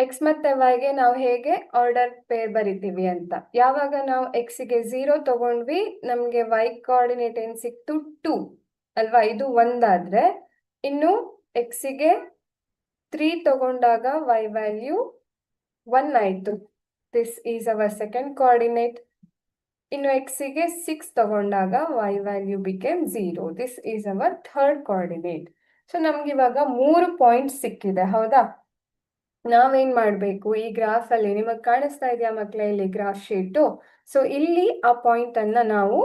ಎಕ್ಸ್ ಮತ್ತೆ ವೈಗೆ ನಾವು ಹೇಗೆ ಆರ್ಡರ್ ಪೇರ್ ಬರಿತೀವಿ ಅಂತ. ಯಾವಾಗ ನಾವು ಎಕ್ಸ್ಗೆ 0 ತಗೊಂಡ್ವಿ, ನಮಗೆ ವೈ ಕೋಆರ್ಡಿನೇಟ್ ಏನ್ ಸಿಕ್ತು? 2 ಅಲ್ವಾ? ಇದು ಒಂದಾದ್ರೆ, ಇನ್ನು ಎಕ್ಸ್ಗೆ 3 ತಗೊಂಡಾಗ ವೈ ವ್ಯಾಲ್ಯೂ 1 ಆಯ್ತು. This is our second coordinate. ಇನ್ನು ಎಕ್ಸ್ಗೆ 6 ತಗೊಂಡಾಗ y value became 0. This is our third coordinate. So ನಮ್ಗೆ ಇವಾಗ 3 ಪಾಯಿಂಟ್ಸ್ ಸಿಕ್ಕಿದೆ, ಹೌದಾ? ನಾವೇನ್ ಮಾಡ್ಬೇಕು? ಈ ಗ್ರಾಫ್ ಅಲ್ಲಿ ನಿಮಗೆ ಕಾಣಿಸ್ತಾ ಇದೆಯಾ ಮಕ್ಕಳೇ, ಇಲ್ಲಿ ಗ್ರಾಫ್ ಶೀಟು? ಸೊ ಇಲ್ಲಿ ಆ ಪಾಯಿಂಟ್ ಅನ್ನ ನಾವು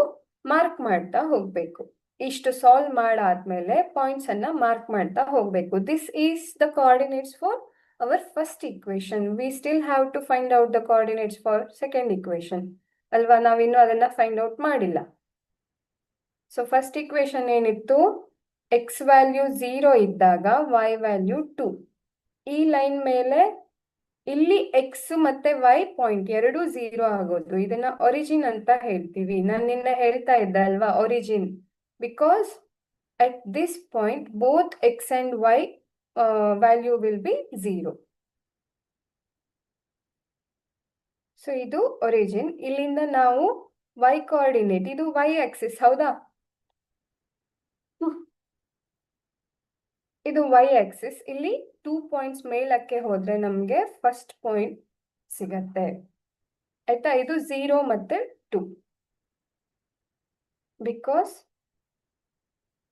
ಮಾರ್ಕ್ ಮಾಡ್ತಾ ಹೋಗ್ಬೇಕು. ಇಷ್ಟು ಸಾಲ್ವ್ ಮಾಡಾದ್ಮೇಲೆ ಪಾಯಿಂಟ್ಸ್ ಅನ್ನ ಮಾರ್ಕ್ ಮಾಡ್ತಾ ಹೋಗ್ಬೇಕು. This is the coordinates for our first equation. We still have to find out the coordinates for second equation, ಅಲ್ವಾ? ನಾವಿನ್ನು ಅದನ್ನ ಫೈಂಡ್ ಔಟ್ ಮಾಡಿಲ್ಲ. ಸೊ ಫಸ್ಟ್ ಇಕ್ವೇಶನ್ ಏನಿತ್ತು? ಎಕ್ಸ್ ವ್ಯಾಲ್ಯೂ 0 ಇದ್ದಾಗ ವೈ ವ್ಯಾಲ್ಯೂ 2. ಈ ಲೈನ್ ಮೇಲೆ ಇಲ್ಲಿ ಎಕ್ಸ್ ಮತ್ತೆ ವೈ ಪಾಯಿಂಟ್ ಎರಡು 0 ಆಗೋದು, ಇದನ್ನ ಒರಿಜಿನ್ ಅಂತ ಹೇಳ್ತೀವಿ. ನಾನು ನಿನ್ನೆ ಹೇಳ್ತಾ ಇದ್ದೆ ಅಲ್ವಾ, origin. Because at this point both X and y value will be 0. So ಇದು ಒರಿಜಿನ್. ಇಲ್ಲಿಂದ ನಾವು ವೈ ಕೋಆರ್ಡಿನೇಟ್, ಇದು ವೈ ಆಕ್ಸಿಸ್, ಹೌದಾ? ಇದು ವೈ ಆಕ್ಸಿಸ್. ಇಲ್ಲಿ 2 ಪಾಯಿಂಟ್ಸ್ ಮೇಲಕ್ಕೆ ಹೋದ್ರೆ ನಮ್ಗೆ ಫಸ್ಟ್ ಪಾಯಿಂಟ್ ಸಿಗತ್ತೆ, ಆಯ್ತಾ? ಇದು 0 ಮತ್ತೆ 2. Because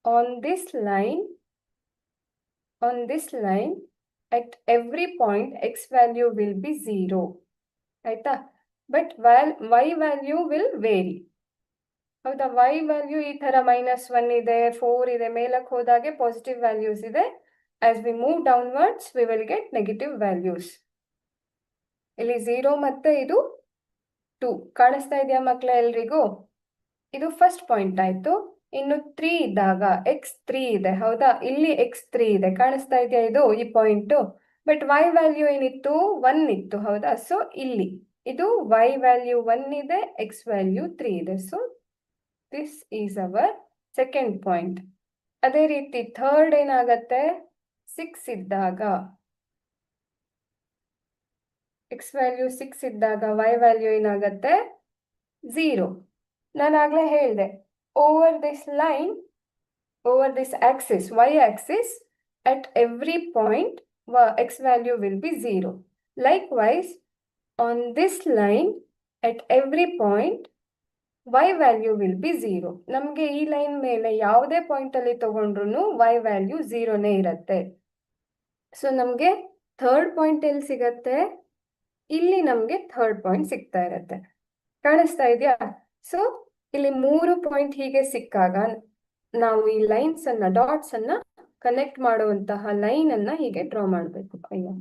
on this line at every point x value will be 0, ಆಯ್ತಾ? But y value will vary, ಹೌದಾ? y ವ್ಯಾಲ್ಯೂ ಈ ತರ -1 ಇದೆ, 4 ಇದೆ, ಮೇಲಕ್ಕೆ ಹೋದಾಗೆ ಪಾಸಿಟಿವ್ ವ್ಯಾಲ್ಯೂಸ್ ಇದೆ. As we move downwards V will get negative values. ಇಲ್ಲಿ 0 ಮತ್ತೆ ಇದು 2 ಕಾಣಿಸ್ತಾ ಇದೆಯಾ ಮಕ್ಕಳೇ ಎಲ್ರಿಗೂ? ಇದು ಫಸ್ಟ್ ಪಾಯಿಂಟ್ ಆಯ್ತು. ಇನ್ನು 3 ಇದ್ದಾಗ x3 ಇದೆ, ಹೌದಾ? ಇಲ್ಲಿ x3 ಇದೆ, ಕಾಣಿಸ್ತಾ ಇದೆಯಾ ಇದು ಈ ಪಾಯಿಂಟ್? ಬಟ್ y ವ್ಯಾಲ್ಯೂ ಏನಿತ್ತು? 1 ಇತ್ತು, ಹೌದಾ? ಸೊ ಇಲ್ಲಿ ಇದು y ವ್ಯಾಲ್ಯೂ 1 ಇದೆ, x ವ್ಯಾಲ್ಯೂ 3 ಇದೆ. So this is our second point. ಅದೇ ರೀತಿ ಥರ್ಡ್ ಏನಾಗತ್ತೆ? 6 ಇದ್ದಾಗ ಎಕ್ಸ್ ವ್ಯಾಲ್ಯೂ 6 ಇದ್ದಾಗ ವೈ ವ್ಯಾಲ್ಯೂ ಏನಾಗತ್ತೆ? 0. ನಾನು ಆಗ್ಲೇ ಹೇಳಿದೆ, over this line, over this axis, y axis, at every point x value will be 0. Likewise, on this line, at every point y value will be 0. ನಮಗೆ ಈ line ಮೇಲೆ ಯಾವುದೇ point ಅಲ್ಲಿ ತಗೊಂಡ್ರು y ವ್ಯಾಲ್ಯೂ 0ನೇ ಇರುತ್ತೆ. ಸೊ ನಮಗೆ third point ಎಲ್ಲಿ ಸಿಗತ್ತೆ? ಇಲ್ಲಿ ನಮಗೆ ಥರ್ಡ್ ಪಾಯಿಂಟ್ ಸಿಗ್ತಾ ಇರತ್ತೆ, ಕಾಣಿಸ್ತಾ ಇದೆಯಾ? ಸೊ ಇಲ್ಲಿ 3 ಪಾಯಿಂಟ್ ಹೀಗೆ ಸಿಕ್ಕಾಗ ನಾವು ಈ ಲೈನ್ಸ್ ಅನ್ನ, ಡಾಟ್ಸ್ ಅನ್ನ ಕನೆಕ್ಟ್ ಮಾಡುವಂತಹ ಲೈನ್ ಅನ್ನ ಹೀಗೆ ಡ್ರಾ ಮಾಡಬೇಕು. ಅಯ್ಯೋ,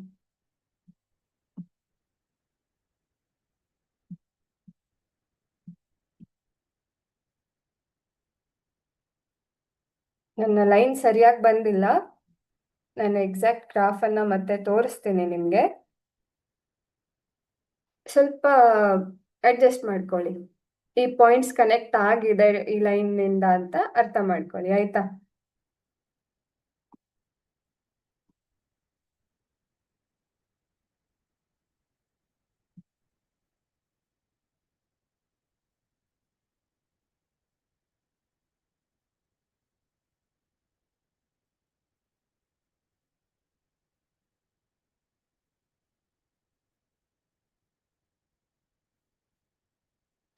ನನ್ನ ಲೈನ್ ಸರಿಯಾಗಿ ಬಂದಿಲ್ಲ. ನಾನು ಎಕ್ಸಾಕ್ಟ್ ಗ್ರಾಫನ್ನು ಮತ್ತೆ ತೋರಿಸ್ತೀನಿ ನಿಮಗೆ. ಸ್ವಲ್ಪ ಅಡ್ಜಸ್ಟ್ ಮಾಡ್ಕೊಳ್ಳಿ. ಈ ಪಾಯಿಂಟ್ಸ್ ಕನೆಕ್ಟ್ ಆಗಿದೆ ಈ ಲೈನ್ನಿಂದ ಅಂತ ಅರ್ಥ ಮಾಡ್ಕೊಳ್ಳಿ, ಆಯ್ತಾ?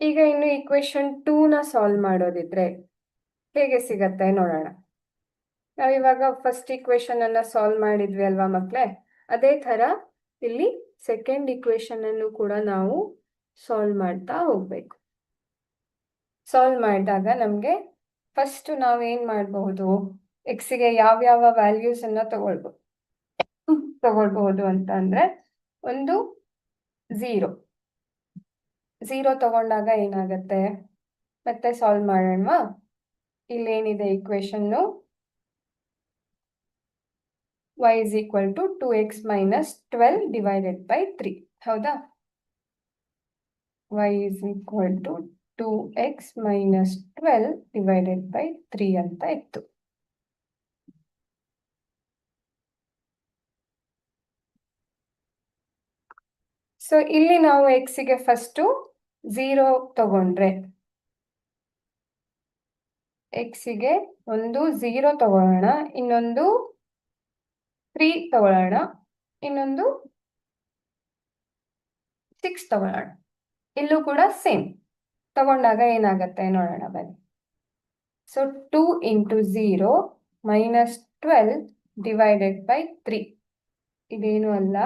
ಈಗ ಇನ್ನು ಈಕ್ವೇಶನ್ 2ನ ಸಾಲ್ವ್ ಮಾಡೋದಿದ್ರೆ ಹೇಗೆ ಸಿಗತ್ತೆ ನೋಡೋಣ. ನಾವಿವಾಗ ಫಸ್ಟ್ ಈಕ್ವೇಶನ್ ಅನ್ನ ಸಾಲ್ವ್ ಮಾಡಿದ್ವಿ ಅಲ್ವಾ ಮಕ್ಕಳೇ? ಅದೇ ಥರ ಇಲ್ಲಿ ಸೆಕೆಂಡ್ ಈಕ್ವೇಶನ್ ಅನ್ನು ಕೂಡ ನಾವು ಸಾಲ್ವ್ ಮಾಡ್ತಾ ಹೋಗ್ಬೇಕು. ಸಾಲ್ವ್ ಮಾಡಿದಾಗ ನಮಗೆ ಫಸ್ಟ್ ನಾವೇನ್ ಮಾಡಬಹುದು, ಎಕ್ಸ್ಗೆ ಯಾವ್ಯಾವ ವ್ಯಾಲ್ಯೂಸ್ ಅನ್ನ ತಗೊಳ್ಬಹುದು ಅಂತ ಅಂದ್ರೆ, ಒಂದು 0 ತಗೊಂಡಾಗ ಏನಾಗತ್ತೆ ಮತ್ತೆ solve ಮಾಡೋಣವಾ? ಇಲ್ಲೇನಿದೆ ಈಕ್ವೇಶನ್ನು, y is equal to 2x minus 12 divided by 3. ಹೌದಾ? y is equal to 2x minus 12 divided by 3 ಅಂತ ಇತ್ತು. ಸೊ ಇಲ್ಲಿ ನಾವು ಎಕ್ಸ್ಗೆ ಫಸ್ಟು 0 ತಗೊಂಡ್ರೆ, ಎಕ್ಸ್ಗೆ ಒಂದು 0 ತಗೊಳ್ಳೋಣ, ಇನ್ನೊಂದು 3 ತಗೊಳ್ಳೋಣ, ಇನ್ನೊಂದು 6 ತಗೊಳ್ಳೋಣ. ಇಲ್ಲೂ ಕೂಡ ಸೇಮ್ ತಗೊಂಡಾಗ ಏನಾಗತ್ತೆ ನೋಡೋಣ ಬನ್ನಿ. So 2 into 0 minus 12 divided by 3 ಇದೇನು ಅಲ್ಲ.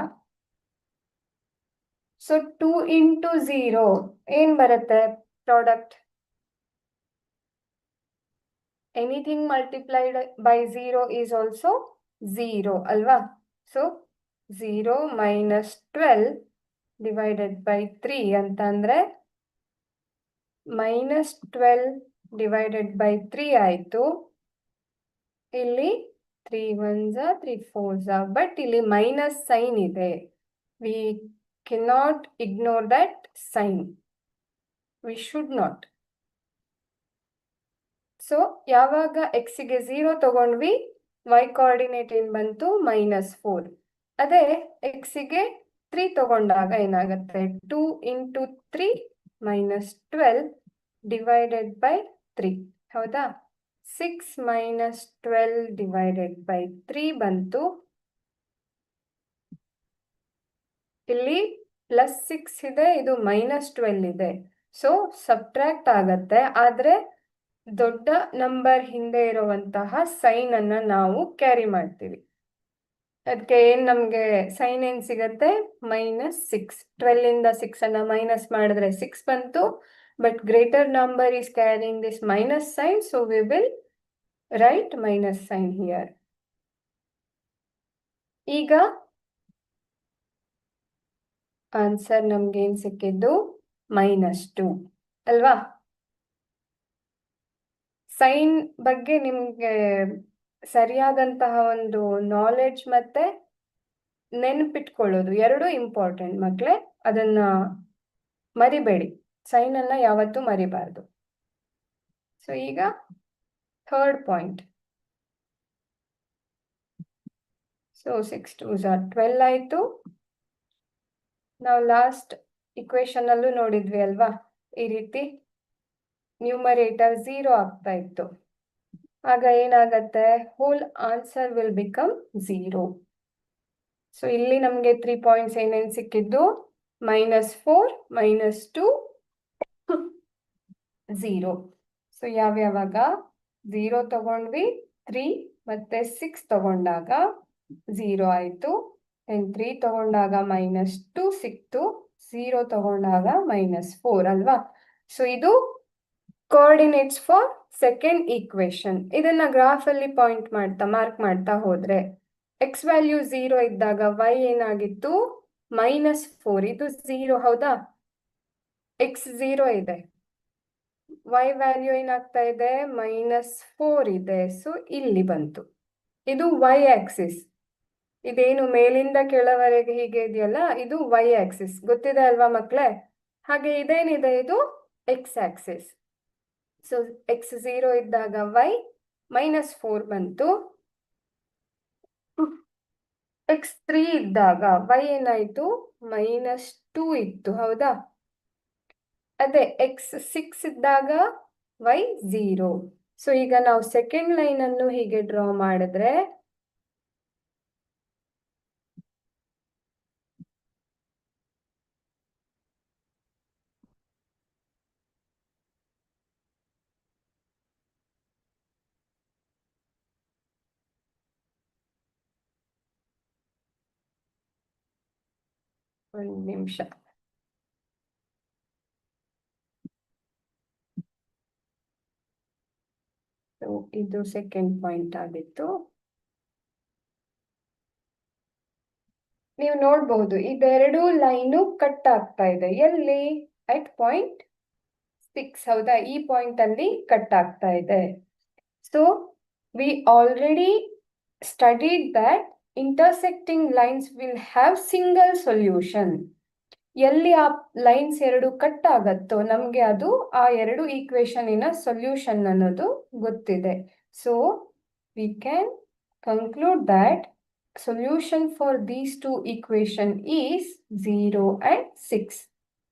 ಸೊ 2 into 0 ಏನ್ ಬರುತ್ತೆ product? Anything multiplied by 0 is also 0 ಅಲ್ವಾ? ಸೊ 0 minus 12 divided by 3 ಅಂತಂದ್ರೆ minus 12 divided by 3 ಆಯ್ತು. ಇಲ್ಲಿ 3 1s 3 4s, ಬಟ್ ಇಲ್ಲಿ ಮೈನಸ್ ಸೈನ್ ಇದೆ. We cannot ignore that sign. We should not. So ಯಾವಾಗ ಎಕ್ಸ್ಗೆ 0 ತಗೊಂಡ್ವಿ, y ಕೋಆರ್ಡಿನೇಟ್ ಏನ್ ಬಂತು -4. ಅದೇ ಎಕ್ಸ್ಗೆ 3 ತಗೊಂಡಾಗ ಏನಾಗುತ್ತೆ? 2 into 3 minus 12 divided by 3. ಹೌದಾ? 6 minus 12 divided by 3 ಬಂತು. ಇಲ್ಲಿ +6 ಇದೆ, ಇದು -12 ಇದೆ. ಸೊ ಸಬ್ಟ್ರಾಕ್ಟ್ ಆಗತ್ತೆ, ಆದ್ರೆ ದೊಡ್ಡ ನಂಬರ್ ಹಿಂದೆ ಇರುವಂತಹ ಸೈನ್ ಅನ್ನ ನಾವು ಕ್ಯಾರಿ ಮಾಡ್ತೀವಿ. ಅದಕ್ಕೆ ಏನ್ ನಮ್ಗೆ ಸೈನ್ ಏನ್ ಸಿಗತ್ತೆ? -6. 12 ಇಂದ 6 ಅನ್ನ ಮೈನಸ್ ಮಾಡಿದ್ರೆ 6 ಬಂತು, but greater number is carrying this minus sign, so we will write minus sign here. ಈಗ ಆನ್ಸರ್ ನಮ್ಗೆ ಏನ್ ಸಿಕ್ಕಿದ್ದು? -2 ಅಲ್ವಾ? ಸೈನ್ ಬಗ್ಗೆ ನಿಮ್ಗೆ ಸರಿಯಾದಂತಹ ಒಂದು ನಾಲೆಡ್ಜ್ ಮತ್ತೆ ನೆನಪಿಟ್ಕೊಳ್ಳೋದು ಎರಡು ಇಂಪಾರ್ಟೆಂಟ್ ಮಕ್ಕಳೇ. ಅದನ್ನ ಮರಿಬೇಡಿ, ಸೈನ್ ಅನ್ನ ಯಾವತ್ತೂ ಮರಿಬಾರ್ದು. ಸೊ ಈಗ third point. So 6 2s are 12 ಆಯ್ತು. ನಾವು ಲಾಸ್ಟ್ ಇಕ್ವೇಶನ್ ಅಲ್ಲೂ ನೋಡಿದ್ವಿ ಅಲ್ವಾ, ಈ ರೀತಿ ನ್ಯೂಮರೇಟರ್ 0 ಆಗ್ತಾ ಇತ್ತು. ಆಗ ಏನಾಗತ್ತೆ? Whole answer will become 0. So ಇಲ್ಲಿ ನಮ್ಗೆ 3 ಪಾಯಿಂಟ್ಸ್ ಏನೇನ್ ಸಿಕ್ಕಿದ್ದು? -4 -2 0. ಸೊ ಯಾವ್ಯಾವಾಗ 0 ತಗೊಂಡ್ವಿ, 3 ಮತ್ತೆ 6 ತಗೊಂಡಾಗ 0 ಆಯ್ತು. 3 ತಗೊಂಡಾಗ -2 ಸಿಕ್ತು, 0 ತಗೊಂಡಾಗ -4 ಅಲ್ವಾ? ಸೊ ಇದು ಕೋಆರ್ಡಿನೇಟ್ಸ್ ಫಾರ್ ಸೆಕೆಂಡ್ ಈಕ್ವೇಶನ್. ಇದನ್ನ ಗ್ರಾಫ್ ಅಲ್ಲಿ ಪಾಯಿಂಟ್ ಮಾಡ್ತಾ ಮಾರ್ಕ್ ಮಾಡ್ತಾ ಹೋದ್ರೆ, ಎಕ್ಸ್ ವ್ಯಾಲ್ಯೂ 0 ಇದ್ದಾಗ y ಏನಾಗಿತ್ತು? -4. ಇದು 0 ಹೌದಾ? x 0 ಇದೆ, y ವ್ಯಾಲ್ಯೂ ಏನಾಗ್ತಾ ಇದೆ -4 ಇದೆ. ಸೊ ಇಲ್ಲಿ ಬಂತು. ಇದು y ಆಕ್ಸಿಸ್. ಇದೇನು ಮೇಲಿಂದ ಕೆಳವರೆಗೆ ಹೀಗೆ ಇದೆಯಲ್ಲ, ಇದು y ಆಕ್ಸಿಸ್. ಗೊತ್ತಿದೆ ಅಲ್ವಾ ಮಕ್ಕಳೇ? ಹಾಗೆ ಇದೇನಿದೆ, ಇದು x ಆಕ್ಸಿಸ್. ಸೊ x 0 ಇದ್ದಾಗ y -4 ಬಂತು. x 3 ಇದ್ದಾಗ y ಏನಾಯ್ತು -2 ಇತ್ತು. ಹೌದಾ? ಅದೇ x 6 ಇದ್ದಾಗ y 0. ಸೊ ಈಗ ನಾವು ಸೆಕೆಂಡ್ ಲೈನ್ ಅನ್ನು ಹೀಗೆ ಡ್ರಾ ಮಾಡಿದ್ರೆ ಒಂದು ನಿಮಿಷ. ಇದು ಸೆಕೆಂಡ್ ಪಾಯಿಂಟ್ ಆಗಿತ್ತು. ನೀವು ನೋಡ್ಬಹುದು ಇದೆರಡು ಲೈನು ಕಟ್ ಆಗ್ತಾ ಇದೆ. ಎಲ್ಲಿ? At point 6. ಹೌದಾ? ಈ ಪಾಯಿಂಟ್ ಅಲ್ಲಿ ಕಟ್ ಆಗ್ತಾ ಇದೆ. So we already studied that intersecting lines will have single solution. ಎಲ್ಲಿ ಆ ಲೈನ್ಸ್ ಎರಡು ಕಟ್ ಆಗತ್ತೋ ನಮ್ಗೆ ಅದು ಆ ಎರಡು ಈಕ್ವೇಶನಿನ ಸೊಲ್ಯೂಷನ್ ಅನ್ನೋದು ಗೊತ್ತಿದೆ. So we can conclude that solution for these two equation is 0 and 6.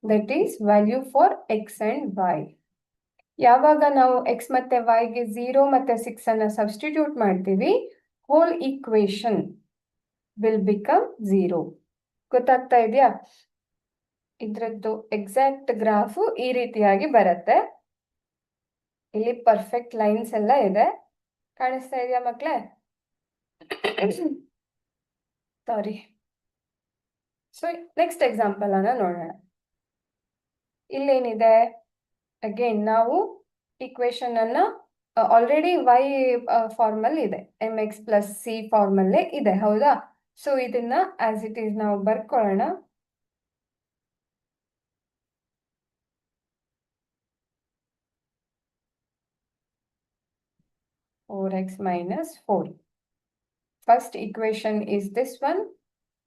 That is value for x and y. ಯಾವಾಗ ನಾವು x ಮತ್ತೆ y ಗೆ 0 ಮತ್ತೆ 6 ಅನ್ನ ಸಬ್ಸ್ಟಿಟ್ಯೂಟ್ ಮಾಡ್ತೀವಿ, ಹೋಲ್ ಈಕ್ವೇಶನ್ ವಿಲ್ ಬಿಕಮ್ 0. ಗೊತ್ತಾಗ್ತಾ ಇದೆಯಾ? ಇದ್ರದ್ದು ಎಕ್ಸಾಕ್ಟ್ ಗ್ರಾಫು ಈ ರೀತಿಯಾಗಿ ಬರುತ್ತೆ. ಇಲ್ಲಿ ಪರ್ಫೆಕ್ಟ್ ಲೈನ್ಸ್ ಎಲ್ಲ ಇದೆ. ಕಾಣಿಸ್ತಾ ಇದೆಯಾ ಮಕ್ಕಳೇ? ಸಾರಿ. ಸೊ ನೆಕ್ಸ್ಟ್ ಎಕ್ಸಾಂಪಲ್ ಅನ್ನ ನೋಡೋಣ. ಇಲ್ಲೇನಿದೆ? ಅಗೇನ್ ನಾವು ಈಕ್ವೇಶನ್ ಅನ್ನ ಆಲ್ರೆಡಿ y ಫಾರ್ಮಲ್ ಇದೆ, mx ಪ್ಲಸ್ c ಫಾರ್ಮಲ್ಲೇ ಇದೆ. ಹೌದಾ? ಸೊ ಇದನ್ನ ಆಸ್ ಇಟ್ ಈಸ್ ನಾವು ಬರ್ಕೊಳ್ಳೋಣ. (4x - 4). First equation is this one.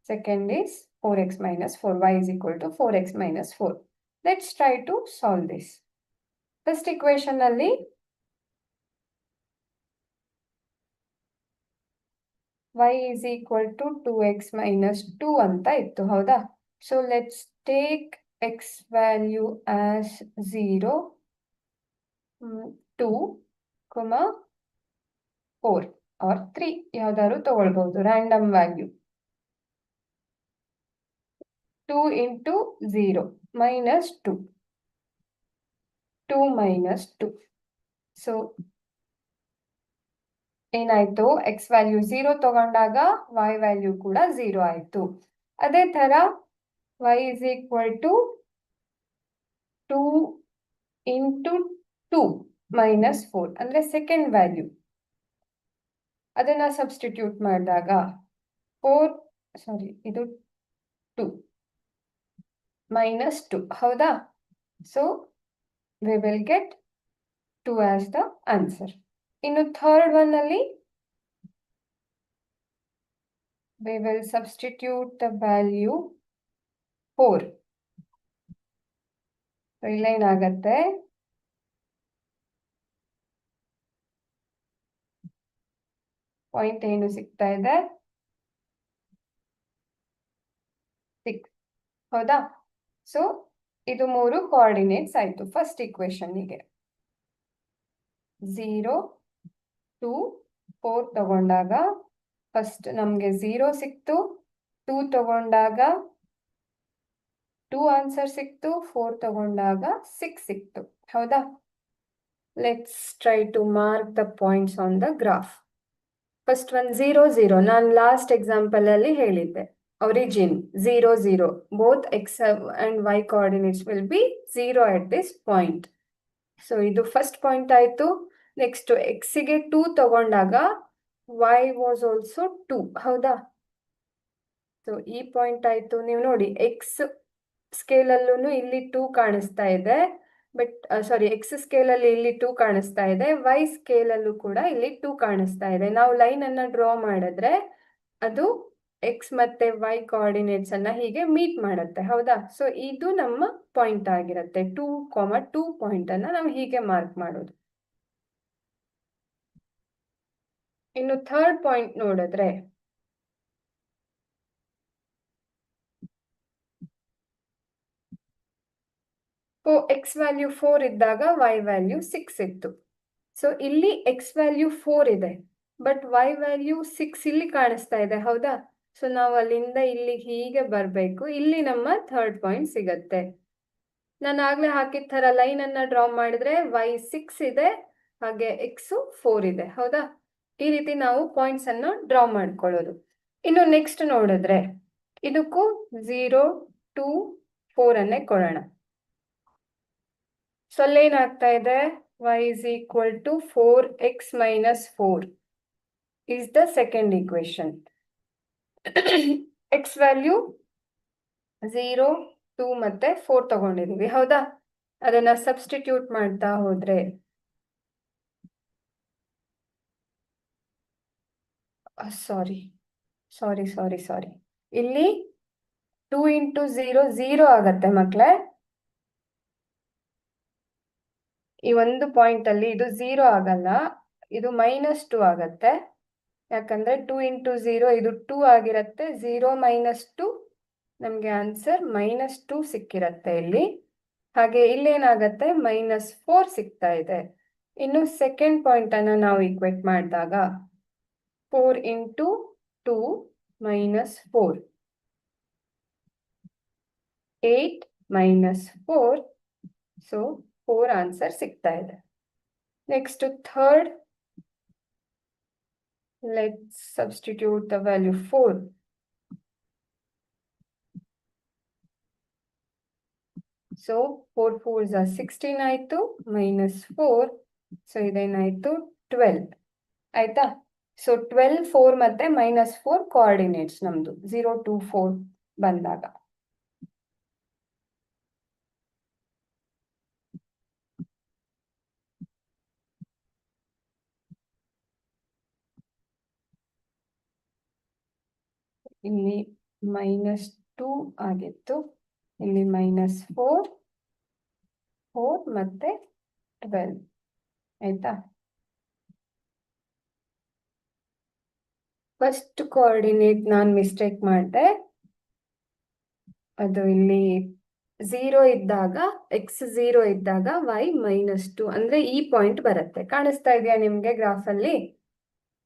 Second is 4x - 4. Y is equal to 4x - 4. Let's try to solve this. First equation ಅಲ್ಲಿ y is equal to 2x - 2 ಅಂತ ಇತ್ತು. ಹೌದಾ? So let's take x value as 0, 2, 4 or 3 ಯಾವ್ದಾದ್ರು ತಗೊಳ್ಬಹುದು, random value. 2 into 0 minus 2. 2 minus 2. So ಏನಾಯ್ತು? x value 0 ತಗೊಂಡಾಗ y value ಕೂಡ 0 ಆಯ್ತು. ಅದೇ ತರ y is equal to 2 into 2 minus 4 ಅಂದ್ರೆ ಸೆಕೆಂಡ್ ವ್ಯಾಲ್ಯೂ. ಅದನ್ನ ಸಬ್ಸ್ಟಿಟ್ಯೂಟ್ ಮಾಡಿದಾಗ 4 ಇದು 2 minus 2. ಹೌದಾ? So we will get 2 as the answer. ಇನ್ನು ಥರ್ಡ್ ಒನ್ ಅಲ್ಲಿ we will substitute the value 4. So ಇಲ್ಲೇನಾಗತ್ತೆ? ಪಾಯಿಂಟ್ ಏನು ಸಿಗ್ತಾ ಇದೆ? 6. ಹೌದಾ? ಸೊ ಇದು 3 ಕೋಆರ್ಡಿನೇಟ್ಸ್ ಆಯ್ತು ಫಸ್ಟ್ ಇಕ್ವೇಶನ್ನಿಗೆ. 0, 2, 4 ತಗೊಂಡಾಗ ಫಸ್ಟ್ ನಮ್ಗೆ 0 ಸಿಕ್ತು. 2 ತಗೊಂಡಾಗ 2 ಆನ್ಸರ್ ಸಿಕ್ತು. 4 ತಗೊಂಡಾಗ 6 ಸಿಕ್ತು. ಹೌದಾ? Let's try to mark the points on the graph. First one 0, 0. ನಾನು ಲಾಸ್ಟ್ ಎಕ್ಸಾಂಪಲ್ ಅಲ್ಲಿ ಹೇಳಿದ್ದೆ, origin 0, 0. Both x and y coordinates will be 0 at this point. So ಇದು ಫಸ್ಟ್ ಪಾಯಿಂಟ್ ಆಯ್ತು. ನೆಕ್ಸ್ಟ್ x ಗೆ 2 ತಗೊಂಡಾಗ y was also 2. ಹೌದಾ? So ಈ point ಆಯ್ತು. ನೀವು ನೋಡಿ x ಸ್ಕೇಲ್ ಅಲ್ಲೂ ಇಲ್ಲಿ 2 ಕಾಣಿಸ್ತಾ ಇದೆ. ಬಟ್ ಸಾರಿ, ಎಕ್ಸ್ ಸ್ಕೇಲ್ ಅಲ್ಲಿ ಇಲ್ಲಿ 2 ಕಾಣಿಸ್ತಾ ಇದೆ, ವೈ ಸ್ಕೇಲ್ ಅಲ್ಲೂ ಕೂಡ ಇಲ್ಲಿ 2 ಕಾಣಿಸ್ತಾ ಇದೆ. ನಾವು ಲೈನ್ ಅನ್ನ ಡ್ರಾ ಮಾಡಿದ್ರೆ ಅದು ಎಕ್ಸ್ ಮತ್ತೆ ವೈ ಕೋಆರ್ಡಿನೇಟ್ಸ್ ಅನ್ನ ಹೀಗೆ ಮೀಟ್ ಮಾಡುತ್ತೆ, ಹೌದಾ? ಸೊ ಇದು ನಮ್ಮ ಪಾಯಿಂಟ್ ಆಗಿರುತ್ತೆ. 2, 2 ಪಾಯಿಂಟ್ ಅನ್ನ ನಾವು ಹೀಗೆ ಮಾರ್ಕ್ ಮಾಡೋದು. ಇನ್ನು ಥರ್ಡ್ ಪಾಯಿಂಟ್ ನೋಡಿದ್ರೆ ಎಕ್ಸ್ ವ್ಯಾಲ್ಯೂ 4 ಇದ್ದಾಗ ವೈ ವ್ಯಾಲ್ಯೂ 6 ಇತ್ತು. ಸೊ ಇಲ್ಲಿ ಎಕ್ಸ್ ವ್ಯಾಲ್ಯೂ 4 ಇದೆ, ಬಟ್ ವೈ ವ್ಯಾಲ್ಯೂ 6 ಇಲ್ಲಿ ಕಾಣಿಸ್ತಾ ಇದೆ, ಹೌದಾ? ಸೊ ನಾವು ಅಲ್ಲಿಂದ ಇಲ್ಲಿ ಹೀಗೆ ಬರಬೇಕು. ಇಲ್ಲಿ ನಮ್ಮ ಥರ್ಡ್ ಪಾಯಿಂಟ್ ಸಿಗತ್ತೆ. ನಾನು ಆಗ್ಲೇ ಹಾಕಿದ ತರ ಲೈನ್ ಅನ್ನ ಡ್ರಾ ಮಾಡಿದ್ರೆ ವೈ 6 ಇದೆ, ಹಾಗೆ ಎಕ್ಸ್ 4 ಇದೆ, ಹೌದಾ? ಈ ರೀತಿ ನಾವು ಪಾಯಿಂಟ್ಸ್ ಅನ್ನು ಡ್ರಾ ಮಾಡ್ಕೊಳ್ಳೋದು. ಇನ್ನು ನೆಕ್ಸ್ಟ್ ನೋಡಿದ್ರೆ ಇದಕ್ಕೂ 0, 2, 4 ಅನ್ನೇ ಕೊಡೋಣ. ಸೊ ಅಲ್ಲೇನಾಗ್ತಾ ಇದೆ, y is equal to 4x minus 4 is the second equation. x value 0, 2 ಮತ್ತೆ 4 ತಗೊಂಡಿದೀವಿ, ಹೌದಾ? ಅದನ್ನ ಸಬ್ಸ್ಟಿಟ್ಯೂಟ್ ಮಾಡ್ತಾ ಹೋದ್ರೆ ಸಾರಿ ಇಲ್ಲಿ 2 ಇಂಟು 0 0 ಆಗತ್ತೆ ಮಕ್ಳೇ. ಈ ಒಂದು ಪಾಯಿಂಟ್ ಅಲ್ಲಿ ಇದು 0 ಆಗಲ್ಲ, ಇದು -2 ಆಗತ್ತೆ. ಯಾಕಂದ್ರೆ 2 ಇಂಟು 0 ಇದು 2 ಆಗಿರತ್ತೆ. 0 - 2 ನಮ್ಗೆ ಆನ್ಸರ್ -2 ಸಿಕ್ಕಿರತ್ತೆ ಇಲ್ಲಿ. ಹಾಗೆ ಇಲ್ಲೇನಾಗತ್ತೆ, -4 ಸಿಗ್ತಾ ಇದೆ. ಇನ್ನು ಸೆಕೆಂಡ್ ಪಾಯಿಂಟ್ ಅನ್ನ ನಾವು ಈಕ್ವೇಟ್ ಮಾಡಿದಾಗ 4 ಇಂಟು 2 -4, 8 -4, ಸೊ 4 ಆನ್ಸರ್ ಸಿಗ್ತಾ ಇದೆ. Next third, let's substitute the value 4. So 4 4s are 16 ಆಯ್ತು, -4, ಸೊ ಇದೇನಾಯ್ತು 12 ಆಯ್ತಾ? ಸೊ 12, 4 ಮತ್ತೆ -4 ಕೋಆರ್ಡಿನೇಟ್ಸ್ ನಮ್ದು 0, 2, 4 ಬಂದಾಗ. ಇಲ್ಲಿ -2 ಆಗಿತ್ತು, ಇಲ್ಲಿ -4, 4 ಮತ್ತೆ 12 ಆಯ್ತಾ? ಫಸ್ಟ್ ಕೋಆರ್ಡಿನೇಟ್ ನಾನು ಮಿಸ್ಟೇಕ್ ಮಾಡಿದೆ. ಅದು ಇಲ್ಲಿ 0 ಇದ್ದಾಗ, ಎಕ್ಸ್ 0 ಇದ್ದಾಗ ವೈ -2 ಅಂದ್ರೆ ಈ ಪಾಯಿಂಟ್ ಬರುತ್ತೆ. ಕಾಣಿಸ್ತಾ ಇದೆಯಾ ನಿಮ್ಗೆ ಗ್ರಾಫ್ ಅಲ್ಲಿ?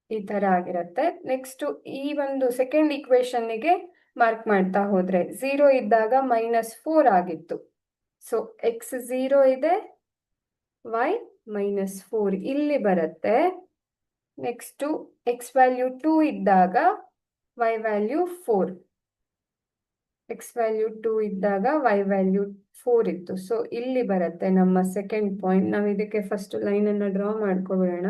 ಈ ತರ ಆಗಿರುತ್ತೆ. ನೆಕ್ಸ್ಟ್ ಈ ಒಂದು ಸೆಕೆಂಡ್ ಇಕ್ವೇಶನ್ಗೆ ಮಾರ್ಕ್ ಮಾಡ್ತಾ ಹೋದ್ರೆ 0 ಇದ್ದಾಗ -4 ಆಗಿತ್ತು. ಸೊ ಎಕ್ಸ್ 0 ಇದೆ, ವೈ -4 ಇಲ್ಲಿ ಬರುತ್ತೆ. ನೆಕ್ಸ್ಟ್ ಎಕ್ಸ್ ವ್ಯಾಲ್ಯೂ 2 ಇದ್ದಾಗ ವೈ ವ್ಯಾಲ್ಯೂ 4, ಎಕ್ಸ್ ವ್ಯಾಲ್ಯೂ 2 ಇದ್ದಾಗ ವೈ ವ್ಯಾಲ್ಯೂ 4 ಇತ್ತು. ಸೊ ಇಲ್ಲಿ ಬರುತ್ತೆ ನಮ್ಮ ಸೆಕೆಂಡ್ ಪಾಯಿಂಟ್. ನಾವು ಇದಕ್ಕೆ ಫಸ್ಟ್ ಲೈನ್ ಅನ್ನ ಡ್ರಾ ಮಾಡ್ಕೊಬಿಡೋಣ.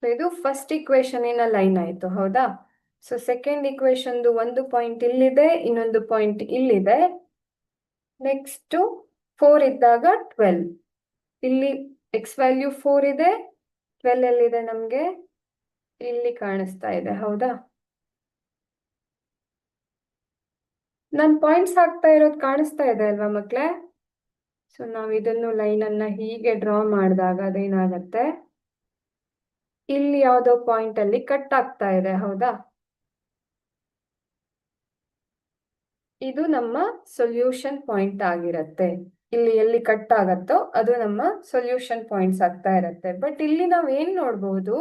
ಇದು ಫಸ್ಟ್ ಇಕ್ವೇಶನಿನ ಲೈನ್ ಆಯ್ತು, ಹೌದಾ? ಸೊ ಸೆಕೆಂಡ್ ಇಕ್ವೇಶನ್ದು ಒಂದು ಪಾಯಿಂಟ್ ಇಲ್ಲಿದೆ, ಇನ್ನೊಂದು ಪಾಯಿಂಟ್ ಇಲ್ಲಿದೆ. ನೆಕ್ಸ್ಟ್ 4 ಇದ್ದಾಗ 12, ಇಲ್ಲಿ ಎಕ್ಸ್ ವ್ಯಾಲ್ಯೂ 4 ಇದೆ, 12 ಎಲ್ಲಿದೆ ನಮ್ಗೆ? ಇಲ್ಲಿ ಕಾಣಿಸ್ತಾ ಇದೆ, ಹೌದಾ? ನಾನು ಪಾಯಿಂಟ್ಸ್ ಹಾಕ್ತಾ ಇರೋದು ಕಾಣಿಸ್ತಾ ಇದೆ ಅಲ್ವಾ ಮಕ್ಳೇ? ಸೊ ನಾವು ಇದನ್ನು ಲೈನ್ ಅನ್ನ ಹೀಗೆ ಡ್ರಾ ಮಾಡಿದಾಗ ಅದೇನಾಗತ್ತೆ, ಇಲ್ಲಿ ಯಾವುದೋ ಪಾಯಿಂಟ್ ಅಲ್ಲಿ ಕಟ್ ಆಗ್ತಾ ಇದೆ, ಹೌದಾ? ಇದು ನಮ್ಮ ಸೊಲ್ಯೂಷನ್ ಪಾಯಿಂಟ್ ಆಗಿರತ್ತೆ. ಇಲ್ಲಿ ಎಲ್ಲಿ ಕಟ್ ಆಗತ್ತೋ ಅದು ನಮ್ಮ ಸೊಲ್ಯೂಷನ್ ಪಾಯಿಂಟ್ಸ್ ಆಗ್ತಾ ಇರತ್ತೆ. ಬಟ್ ಇಲ್ಲಿ ನಾವು ಏನ್ ನೋಡಬಹುದು,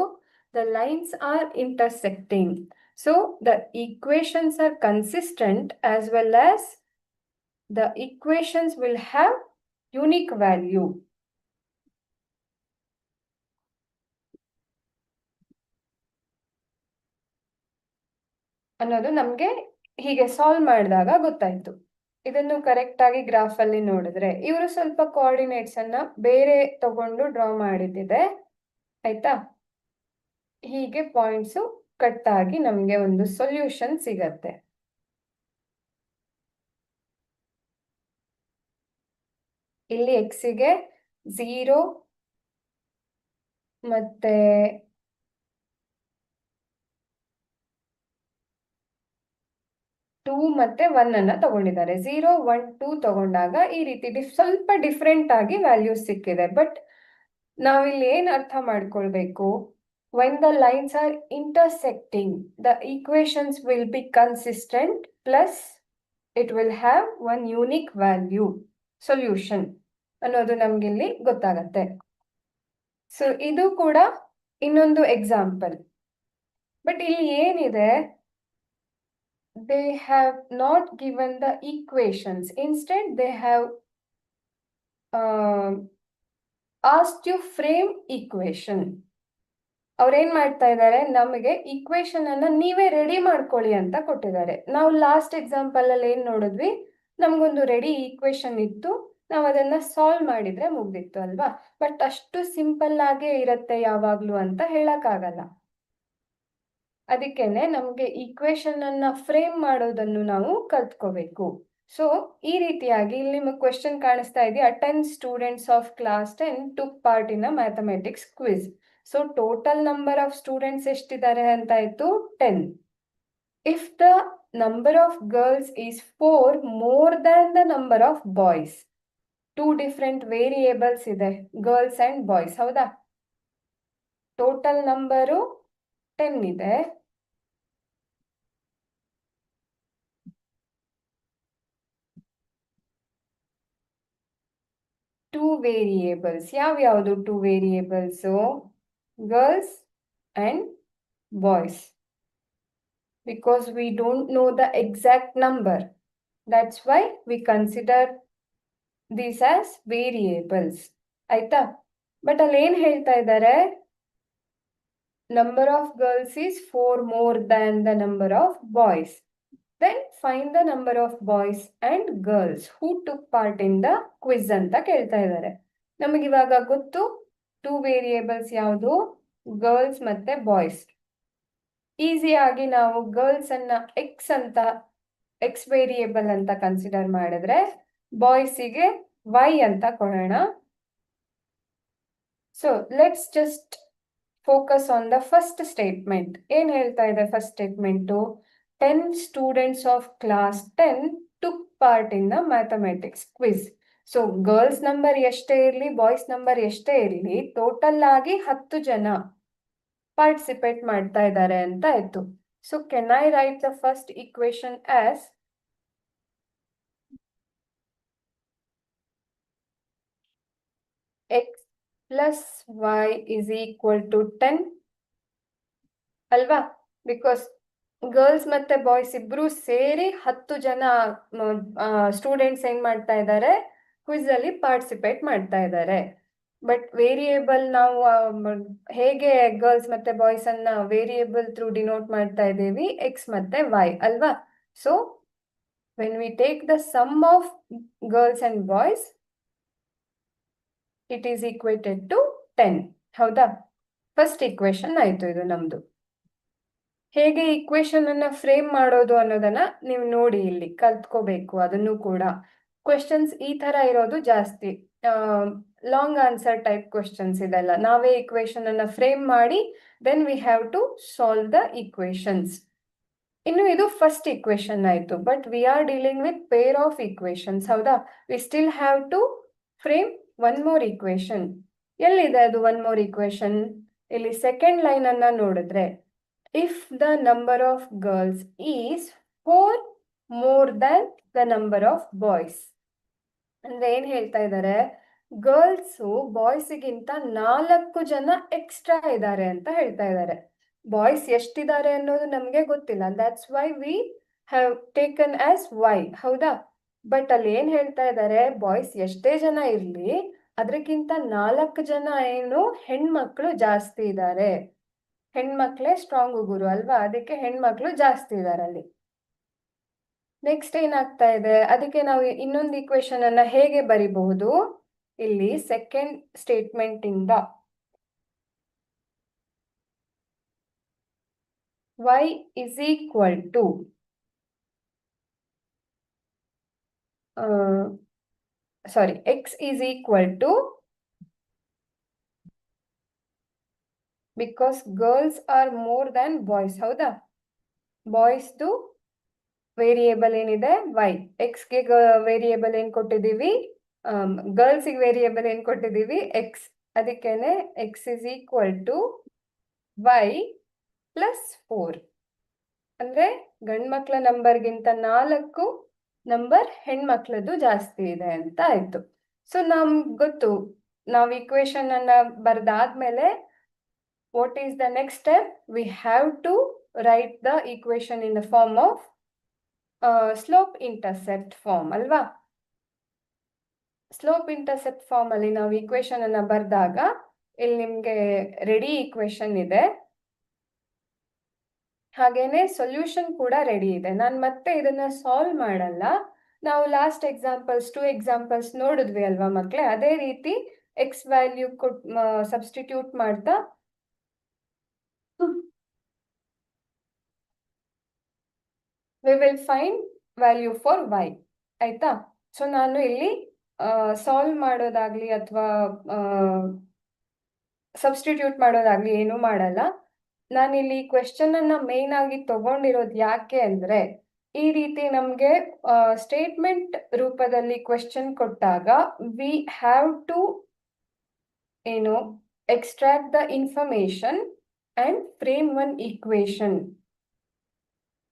the lines are intersecting. So the equations are consistent as well as the equations will have unique value. ಅನ್ನೋದು ನಮ್ಗೆ ಹೀಗೆ ಸಾಲ್ವ್ ಮಾಡಿದಾಗ ಗೊತ್ತಾಯ್ತು. ಇದನ್ನು ಕರೆಕ್ಟ್ ಆಗಿ ಗ್ರಾಫ್ ಅಲ್ಲಿ ನೋಡಿದ್ರೆ ಇವರು ಸ್ವಲ್ಪ ಕೋಆರ್ಡಿನೇಟ್ಸ್ ಅನ್ನ ಬೇರೆ ತಗೊಂಡು ಡ್ರಾ ಮಾಡಿದ್ದಿದೆ ಆಯ್ತಾ. ಹೀಗೆ ಪಾಯಿಂಟ್ಸ್ ಕಟ್ ಆಗಿ ನಮ್ಗೆ ಒಂದು ಸೊಲ್ಯೂಷನ್ ಸಿಗತ್ತೆ. ಇಲ್ಲಿ ಎಕ್ಸಿಗೆ 0 ಮತ್ತೆ 2 ಮತ್ತೆ 1 ಅನ್ನ ತಗೊಂಡಿದ್ದಾರೆ. 0 1 2 ತಗೊಂಡಾಗ ಈ ರೀತಿ ಸ್ವಲ್ಪ ಡಿಫ್ರೆಂಟ್ ಆಗಿ ವ್ಯಾಲ್ಯೂಸ್ ಸಿಕ್ಕಿದೆ. ಬಟ್ ನಾವಿಲ್ಲಿ ಏನ್ ಅರ್ಥ ಮಾಡ್ಕೊಳ್ಬೇಕು, when the lines are intersecting the equations will be consistent plus it will have one unique value solution ಅನ್ನೋದು ನಮ್ಗಿಲ್ಲಿ ಗೊತ್ತಾಗತ್ತೆ. ಸೊ ಇದು ಕೂಡ ಇನ್ನೊಂದು ಎಕ್ಸಾಂಪಲ್. ಬಟ್ ಇಲ್ಲಿ ಏನಿದೆ, they have not given the equations. Instead, they have asked you frame equation. ಅವ್ರೇನ್ ಮಾಡ್ತಾ ಇದ್ದಾರೆ, ನಮಗೆ ಈಕ್ವೇಶನ್ ಅನ್ನ ನೀವೇ ರೆಡಿ ಮಾಡ್ಕೊಳ್ಳಿ ಅಂತ ಕೊಟ್ಟಿದ್ದಾರೆ. ನಾವು ಲಾಸ್ಟ್ ಎಕ್ಸಾಂಪಲ್ ಅಲ್ಲಿ ಏನ್ ನೋಡಿದ್ವಿ, ನಮ್ಗೊಂದು ರೆಡಿ ಈಕ್ವೇಶನ್ ಇತ್ತು, ನಾವು ಅದನ್ನ ಸಾಲ್ವ್ ಮಾಡಿದ್ರೆ ಮುಗ್ದಿತ್ತು ಅಲ್ವಾ. ಬಟ್ ಅಷ್ಟು ಸಿಂಪಲ್ ಆಗೇ ಇರತ್ತೆ ಯಾವಾಗ್ಲೂ ಅಂತ ಹೇಳಕ್ ಆಗಲ್ಲ. ಅದಕ್ಕೇನೆ ನಮ್ಗೆ ಈಕ್ವೇಶನ್ ಅನ್ನ ಫ್ರೇಮ್ ಮಾಡೋದನ್ನು ನಾವು ಕಲ್ತ್ಕೋಬೇಕು. ಸೊ ಈ ರೀತಿಯಾಗಿ ಇಲ್ಲಿ ನಿಮಗೆ ಕ್ವೆಶ್ಚನ್ ಕಾಣಿಸ್ತಾ ಇದೆಯಾ, 10 students of class 10 took part in a mathematics quiz. So total number of students ಎಷ್ಟಿದ್ದಾರೆ ಅಂತ ಆಯ್ತು 10. If the number of girls is 4 more than the number of boys, 2 different variables ಇದೆ, ಗರ್ಲ್ಸ್ ಅಂಡ್ ಬಾಯ್ಸ್, ಹೌದಾ. Total number 10 ಇದೆ. Two variables ಯಾವ್ಯಾವುದು? 2 variables girls and boys. Because we don't know the exact number, that's why we consider these as variables ಆಯ್ತಾ. But ಅಲ್ಲಿ ಏನ್ ಹೇಳ್ತಾ ಇದ್ದಾರೆ, number of girls is 4 more than the number of boys. Then find the number of boys and girls who took part in the quiz ಅಂತ ಕೇಳ್ತಾ ಇದ್ದಾರೆ. ನಮಗೆ ಇವಾಗ ಗೊತ್ತು 2 ವೇರಿಯೇಬಲ್ಸ್ ಯಾವುದು, ಗರ್ಲ್ಸ್ ಮತ್ತೆ ಬಾಯ್ಸ್. ಈಸಿಯಾಗಿ ನಾವು ಗರ್ಲ್ಸ್ ಅನ್ನ ಎಕ್ಸ್ ವೇರಿಯೇಬಲ್ ಅಂತ ಕನ್ಸಿಡರ್ ಮಾಡಿದ್ರೆ ಬಾಯ್ಸಿಗೆ ವೈ ಅಂತ ಕೊಡೋಣ. So let's just focus on the first statement. ಏನ್ ಹೇಳ್ತಾ ಇದೆ first statement, 10 students of class 10 took part in the mathematics quiz. So girls number ಎಷ್ಟೇ ಇರಲಿ, ಬಾಯ್ಸ್ ನಂಬರ್ ಎಷ್ಟೇ ಇರಲಿ, ಟೋಟಲ್ ಆಗಿ 10 ಜನ ಪಾರ್ಟಿಸಿಪೇಟ್ ಮಾಡ್ತಾ ಇದ್ದಾರೆ ಅಂತ ಆಯ್ತು. So can I right the first equation as x plus y is equal to 10 ಅಲ್ವಾ. ಬಿಕಾಸ್ ಗರ್ಲ್ಸ್ ಮತ್ತೆ ಬಾಯ್ಸ್ ಇಬ್ರು ಸೇರಿ 10 ಜನ ಸ್ಟೂಡೆಂಟ್ಸ್ ಏನ್ ಮಾಡ್ತಾ ಇದ್ದಾರೆ, ಕ್ವಿಜ್ ಅಲ್ಲಿ ಪಾರ್ಟಿಸಿಪೇಟ್ ಮಾಡ್ತಾ ಇದ್ದಾರೆ. ಬಟ್ ವೇರಿಯೇಬಲ್ ನಾವು ಹೇಗೆ ಗರ್ಲ್ಸ್ ಮತ್ತೆ ಬಾಯ್ಸ್ ಅನ್ನ ವೇರಿಯೇಬಲ್ ಥ್ರೂ ಡಿನೋಟ್ ಮಾಡ್ತಾ ಇದ್ದೀವಿ, ಎಕ್ಸ್ ಮತ್ತೆ ವೈ ಅಲ್ವಾ. So when we take the sum of girls and boys it is equated to 10, ಹೌದಾ. ಫಸ್ಟ್ ಇಕ್ವೇಶನ್ ಆಯ್ತು ಇದು ನಮ್ದು. ಹೇಗೆ ಇಕ್ವೇಶನ್ ಅನ್ನ ಫ್ರೇಮ್ ಮಾಡೋದು ಅನ್ನೋದನ್ನ ನೀವು ನೋಡಿ ಇಲ್ಲಿ ಕಲ್ತ್ಕೋಬೇಕು. ಅದನ್ನು ಕೂಡ ಕ್ವೆಶನ್ಸ್ ಈ ತರ ಇರೋದು ಜಾಸ್ತಿ, ಲಾಂಗ್ ಆನ್ಸರ್ ಟೈಪ್ ಕ್ವೆಶನ್ಸ್ ಇದೆಲ್ಲ. ನಾವೇ ಇಕ್ವೇಶನ್ ಅನ್ನ ಫ್ರೇಮ್ ಮಾಡಿ then we have to solve the equations. ಇನ್ನು ಇದು ಫಸ್ಟ್ ಇಕ್ವೇಶನ್ ಆಯ್ತು. But we are dealing with pair of equations, ಹೌದಾ. We still have to frame one more equation. ಎಲ್ಲಿದೆ ಅದು ಒನ್ ಮೋರ್ ಇಕ್ವೇಶನ್? ಇಲ್ಲಿ ಸೆಕೆಂಡ್ ಲೈನ್ ಅನ್ನ ನೋಡಿದ್ರೆ, if the number of girls is 4 more than the number of boys. ಅಂದ್ರೆ ಏನ್ ಹೇಳ್ತಾ ಇದ್ದಾರೆ, ಗರ್ಲ್ಸ್ ಬಾಯ್ಸ್ಗಿಂತ 4 ಜನ ಎಕ್ಸ್ಟ್ರಾ ಇದ್ದಾರೆ ಅಂತ ಹೇಳ್ತಾ ಇದ್ದಾರೆ. ಬಾಯ್ಸ್ ಎಷ್ಟಿದ್ದಾರೆ ಅನ್ನೋದು ನಮ್ಗೆ ಗೊತ್ತಿಲ್ಲ, that's why we have taken as y, ಹೌದಾ. ಬಟ್ ಅಲ್ಲಿ ಏನ್ ಹೇಳ್ತಾ ಇದ್ದಾರೆ, ಬಾಯ್ಸ್ ಎಷ್ಟೇ ಜನ ಇರ್ಲಿ ಅದಕ್ಕಿಂತ 4 ಜನ ಏನು ಹೆಣ್ಮಕ್ಳು ಜಾಸ್ತಿ ಇದ್ದಾರೆ. ಹೆಣ್ಮಕ್ಳೇ ಸ್ಟ್ರಾಂಗ್ ಗುರು ಅಲ್ವಾ, ಅದಕ್ಕೆ ಹೆಣ್ಮಕ್ಳು ಜಾಸ್ತಿ ಇದಾರೆ ಅಲ್ಲಿ. ನೆಕ್ಸ್ಟ್ ಏನಾಗ್ತಾ ಇದೆ, ಅದಕ್ಕೆ ನಾವು ಇನ್ನೊಂದು ಇಕ್ವೇಶನ್ ಅನ್ನ ಹೇಗೆ ಬರಿಬಹುದು, ಇಲ್ಲಿ ಸೆಕೆಂಡ್ ಸ್ಟೇಟ್ಮೆಂಟ್ ಇಂದ y is equal to x is equal to, because girls are more than boys, ಹೌದಾ, ಬಾಯ್ಸ್ದು ವೇರಿಯೇಬಲ್ ಏನಿದೆ y, x ಗೆ ವೇರಿಯೇಬಲ್ ಏನ್ ಕೊಟ್ಟಿದ್ದೀವಿ, ಗರ್ಲ್ಸಿಗೆ ವೇರಿಯೇಬಲ್ ಏನ್ ಕೊಟ್ಟಿದ್ದೀವಿ x, ಅದಕ್ಕೇನೆ x is equal to y plus 4, ಅಂದ್ರೆ ಗಂಡ್ಮಕ್ಳ ನಂಬರ್ಗಿಂತ 4 ನಂಬರ್ ಹೆಣ್ಮಕ್ಳದ್ದು ಜಾಸ್ತಿ ಇದೆ ಅಂತ ಆಯ್ತು. ಸೊ ನಮ್ಗೆ ಗೊತ್ತು, ನಾವು ಇಕ್ವೇಶನ್ ಅನ್ನ ಬರ್ದಾದ್ಮೇಲೆ what is the next step, we have to write the equation in the form of slope intercept form ಅಲ್ವಾ. ಸ್ಲೋಪ್ ಇಂಟರ್ಸೆಪ್ಟ್ ಫಾರ್ಮ್ ಅಲ್ಲಿ ನಾವು ಇಕ್ವೇಶನ್ ಅನ್ನ ಬರ್ದಾಗ ಇಲ್ಲಿ ನಿಮ್ಗೆ ರೆಡಿ ಇಕ್ವೇಶನ್ ಇದೆ, ಹಾಗೇನೆ ಸೊಲ್ಯೂಷನ್ ಕೂಡ ರೆಡಿ ಇದೆ. ನಾನು ಮತ್ತೆ ಇದನ್ನ ಸಾಲ್ವ್ ಮಾಡಲ್ಲ, ನಾವು ಲಾಸ್ಟ್ ಎಕ್ಸಾಂಪಲ್ಸ್ 2 ಎಕ್ಸಾಂಪಲ್ಸ್ ನೋಡಿದ್ವಿ ಅಲ್ವಾ ಮಕ್ಳೇ, ಅದೇ ರೀತಿ ಎಕ್ಸ್ ವ್ಯಾಲ್ಯೂ ಸಬ್ಸ್ಟಿಟ್ಯೂಟ್ ಮಾಡ್ತಾ we will find value for y, ಆಯ್ತಾ. ಸೊ ನಾನು ಇಲ್ಲಿ ಸಾಲ್ವ್ ಮಾಡೋದಾಗ್ಲಿ ಅಥವಾ ಸಬ್ಸ್ಟಿಟ್ಯೂಟ್ ಮಾಡೋದಾಗ್ಲಿ ಏನು ಮಾಡಲ್ಲ. ನಾನಿಲ್ಲಿ ಕ್ವೆಶ್ಚನ್ ಅನ್ನ ಮೇನ್ ಆಗಿ ತಗೊಂಡಿರೋದು ಯಾಕೆ ಅಂದ್ರೆ, ಈ ರೀತಿ ನಮ್ಗೆ ಸ್ಟೇಟ್ಮೆಂಟ್ ರೂಪದಲ್ಲಿ ಕ್ವೆಶ್ಚನ್ ಕೊಟ್ಟಾಗ ವಿ ಹ್ಯಾವ್ ಟು ಏನು extract the information and frame one equation,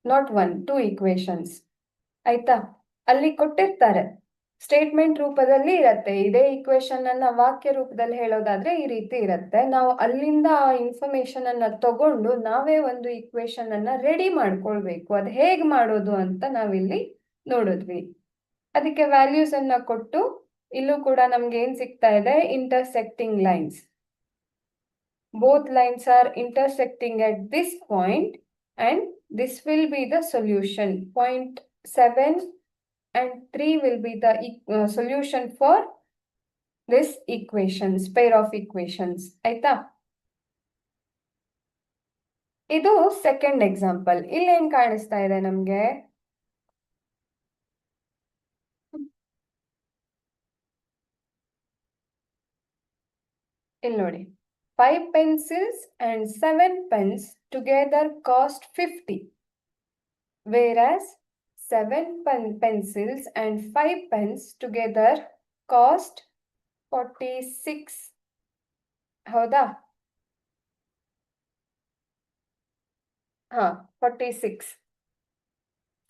not 1 2 equations, ಆಯ್ತಾ. ಅಲ್ಲಿ ಕೊಟ್ಟಿರ್ತಾರೆ ಸ್ಟೇಟ್ಮೆಂಟ್ ರೂಪದಲ್ಲಿ ಇರತ್ತೆ, ಇದೇ ಈಕ್ವೇಶನ್ ಅನ್ನ ವಾಕ್ಯ ರೂಪದಲ್ಲಿ ಹೇಳೋದಾದ್ರೆ ಈ ರೀತಿ ಇರತ್ತೆ. ನಾವು ಅಲ್ಲಿಂದ ಆ ಇನ್ಫಾರ್ಮೇಶನ್ ಅನ್ನ ತಗೊಂಡು ನಾವೇ ಒಂದು ಈಕ್ವೇಶನ್ ಅನ್ನ ರೆಡಿ ಮಾಡ್ಕೊಳ್ಬೇಕು. ಅದು ಹೇಗ್ ಮಾಡೋದು ಅಂತ ನಾವಿಲ್ಲಿ ನೋಡಿದ್ವಿ. ಅದಕ್ಕೆ ವ್ಯಾಲ್ಯೂಸ್ ಅನ್ನ ಕೊಟ್ಟು ಇಲ್ಲೂ ಕೂಡ ನಮ್ಗೆ ಏನ್ ಸಿಗ್ತಾ ಇದೆ, intersecting lines, both lines are intersecting at this point and this will be the solution. Point 7 and 3 will be the solution for this equations, pair of equations, ಆಯ್ತಾ. ಇದು ಸೆಕೆಂಡ್ ಎಕ್ಸಾಂಪಲ್. ಇಲ್ಲಿ ಏನ್ ಕಾಣಿಸ್ತಾ ಇದೆ ನಮ್ಗೆ, ಇಲ್ಲಿ ನೋಡಿ, 5 pencils and 7 pens together cost 50, whereas 7 pencils and 5 pens together cost 46, ಹೌದಾ. 46.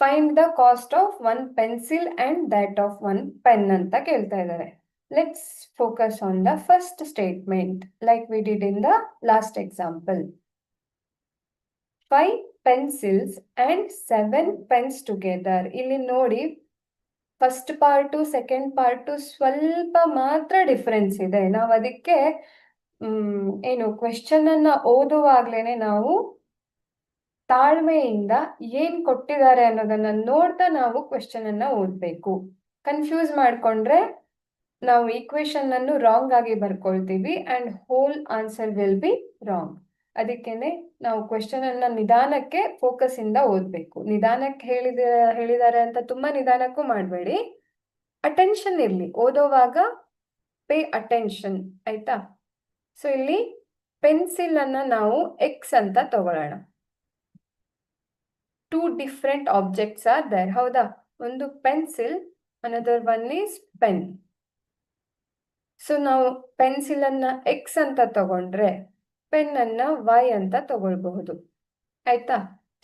Find the cost of 1 pencil and that of 1 pen ಅಂತ ಕೇಳ್ತಾ ಇದ್ದಾರೆ. Let's focus on the first statement like we did in the last example. 5 pencils and 7 pens together. ಇಲ್ಲಿ ನೋಡಿ, first part second part ಸ್ವಲ್ಪ ಮಾತ್ರ difference ಇದೆ. ನಾವು ಅದಕ್ಕೆ ಏನು ಕ್ವೆಶ್ಚನ್ ಅನ್ನ ಓದುವಾಗ್ಲೇನೆ ನಾವು ತಾಳ್ಮೆಯಿಂದ ಏನ್ ಕೊಟ್ಟಿದ್ದಾರೆ ಅನ್ನೋದನ್ನ ನೋಡ್ತಾ ನಾವು ಕ್ವೆಶ್ಚನ್ ಅನ್ನ ಓದ್ಬೇಕು. ಕನ್ಫ್ಯೂಸ್ ಮಾಡ್ಕೊಂಡ್ರೆ ನಾವು ಈಕ್ವೇಶನ್ ಅನ್ನು ರಾಂಗ್ ಆಗಿ ಬರ್ಕೊಳ್ತೀವಿ and whole answer will be wrong. ಅದಕ್ಕೇನೆ ನಾವು ಕ್ವೆಶ್ಚನ್ ಅನ್ನ ನಿಧಾನಕ್ಕೆ ಫೋಕಸ್ ಇಂದ ಓದ್ಬೇಕು. ನಿಧಾನಕ್ಕೆ ಹೇಳಿದ್ದಾರೆ ಅಂತ ತುಂಬಾ ನಿಧಾನಕ್ಕೂ ಮಾಡಬೇಡಿ, ಅಟೆನ್ಷನ್ ಇರ್ಲಿ ಓದೋವಾಗ, ಪೇ ಅಟೆನ್ಷನ್, ಆಯ್ತಾ. ಸೊ ಇಲ್ಲಿ ಪೆನ್ಸಿಲ್ ಅನ್ನ ನಾವು ಎಕ್ಸ್ ಅಂತ ತಗೊಳ್ಳೋಣ. 2 different objects are there, ಹೌದಾ. ಒಂದು pencil, another one is pen. So ನಾವು ಪೆನ್ಸಿಲ್ ಅನ್ನ ಎಕ್ಸ್ ಅಂತ ತಗೊಂಡ್ರೆ ಪೆನ್ ಅನ್ನ ವೈ ಅಂತ ತಗೊಳ್ಬಹುದು, ಆಯ್ತಾ.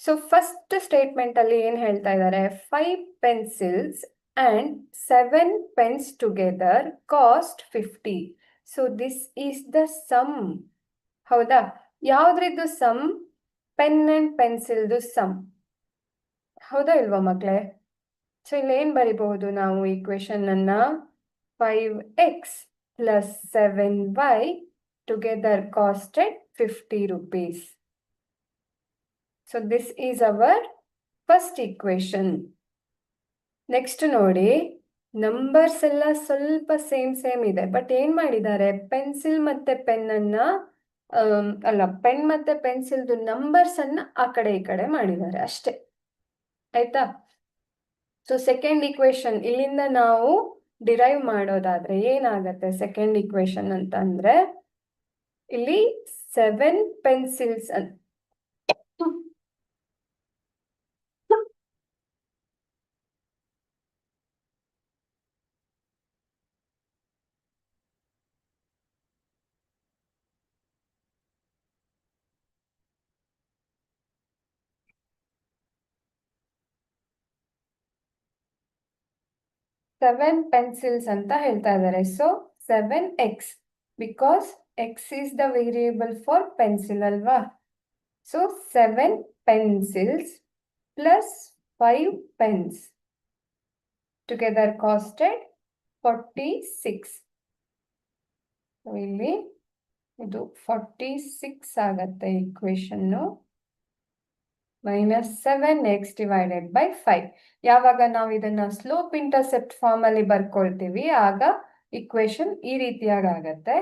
ಸೊ ಫಸ್ಟ್ ಸ್ಟೇಟ್ಮೆಂಟ್ ಅಲ್ಲಿ ಏನ್ ಹೇಳ್ತಾ ಇದ್ದಾರೆ, 5 pencils and 7 pens together cost 50. So this is the sum, ಹೌದಾ. ಯಾವ್ದ್ರದ್ದು ಸಮ್, ಪೆನ್ ಅಂಡ್ ಪೆನ್ಸಿಲ್ದು ಸಮ್, ಹೌದಾ ಇಲ್ವಾ ಮಕ್ಳೇ. ಸೊ ಇಲ್ಲಿ ಏನ್ ಬರಿಬಹುದು ನಾವು ಈಕ್ವೇಶನ್ ಅನ್ನ, 5x plus 7y together costed 50 rupees. So this is our first equation. Next ನೋಡಿ, ನಂಬರ್ಸ್ ಎಲ್ಲ ಸ್ವಲ್ಪ ಸೇಮ್ ಇದೆ, ಬಟ್ ಏನ್ ಮಾಡಿದ್ದಾರೆ, ಪೆನ್ಸಿಲ್ ಮತ್ತೆ ಪೆನ್ ಅನ್ನ ಅಲ್ಲ, ಪೆನ್ ಮತ್ತೆ ಪೆನ್ಸಿಲ್ದು ನಂಬರ್ಸ್ ಅನ್ನ ಆ ಕಡೆ ಈ ಕಡೆ ಮಾಡಿದ್ದಾರೆ ಅಷ್ಟೇ. ಆಯ್ತಾ? ಸೊ ಸೆಕೆಂಡ್ ಈಕ್ವೇಶನ್ ಇಲ್ಲಿಂದ ನಾವು ಡಿರೈವ್ ಮಾಡೋದಾದ್ರೆ ಏನಾಗತ್ತೆ ಸೆಕೆಂಡ್ ಈಕ್ವೇಶನ್ ಅಂತ ಅಂದ್ರೆ, ಇಲ್ಲಿ 7 ಪೆನ್ಸಿಲ್ಸ್ 7 ಪೆನ್ಸಿಲ್ಸ್ ಅಂತ ಹೇಳ್ತಾ ಇದ್ದಾರೆ. So 7x, because X is the variable for pencil ಅಲ್ವಾ. So 7 pencils plus 5 pens together costed 46. ಇಲ್ಲಿ ಇದು 46 ಆಗತ್ತೆ ಈಕ್ವೇಶನ್ನು. -7x divided by 5. ಯಾವಾಗ ನಾವು ಇದನ್ನ ಸ್ಲೋಪ್ ಇಂಟರ್ಸೆಪ್ಟ್ ಫಾರ್ಮ್ ಅಲ್ಲಿ ಬರ್ಕೊಳ್ತೀವಿ ಆಗ ಇಕ್ವೇಶನ್ ಈ ರೀತಿಯಾಗಿ ಆಗತ್ತೆ.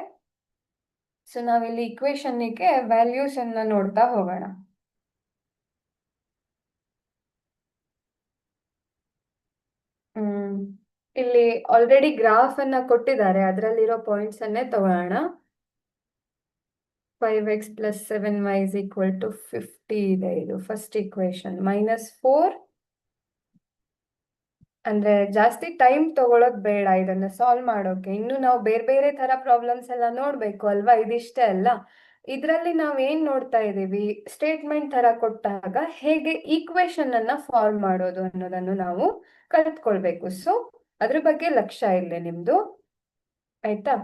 ಸೊ ನಾವಿಲ್ಲಿ ಇಕ್ವೇಶನ್ಗೆ ವ್ಯಾಲ್ಯೂಸ್ ಅನ್ನ ನೋಡ್ತಾ ಹೋಗೋಣ. ಇಲ್ಲಿ ಆಲ್ರೆಡಿ ಗ್ರಾಫ್ ಅನ್ನ ಕೊಟ್ಟಿದ್ದಾರೆ, ಅದರಲ್ಲಿರೋ ಪಾಯಿಂಟ್ಸ್ ಅನ್ನೇ ತಗೊಳ್ಳೋಣ. 5x plus 7y is equal to 50 ಇದೆ ಇದು ಫಸ್ಟ್ ಇಕ್ವೇಶನ್. -4 ಅಂದ್ರೆ ಜಾಸ್ತಿ ಟೈಮ್ ತಗೊಳೋದ್ ಬೇಡ ಇದನ್ನ ಸಾಲ್ವ್ ಮಾಡೋಕೆ. ಇನ್ನು ನಾವು ಬೇರೆ ಬೇರೆ ತರ ಪ್ರಾಬ್ಲಮ್ಸ್ ಎಲ್ಲ ನೋಡ್ಬೇಕು ಅಲ್ವಾ, ಇದಿಷ್ಟೇ ಅಲ್ಲ. ಇದರಲ್ಲಿ ನಾವ್ ಏನ್ ನೋಡ್ತಾ ಇದೀವಿ, ಸ್ಟೇಟ್ಮೆಂಟ್ ತರ ಕೊಟ್ಟಾಗ ಹೇಗೆ ಈಕ್ವೇಶನ್ ಅನ್ನ ಫಾರ್ಮ್ ಮಾಡೋದು ಅನ್ನೋದನ್ನು ನಾವು ಕಲಿತ್ಕೊಳ್ಬೇಕು. ಸೊ ಅದ್ರ ಬಗ್ಗೆ ಲಕ್ಷ್ಯ ಇರ್ಲಿ ನಿಮ್ದು. ಆಯ್ತಾ?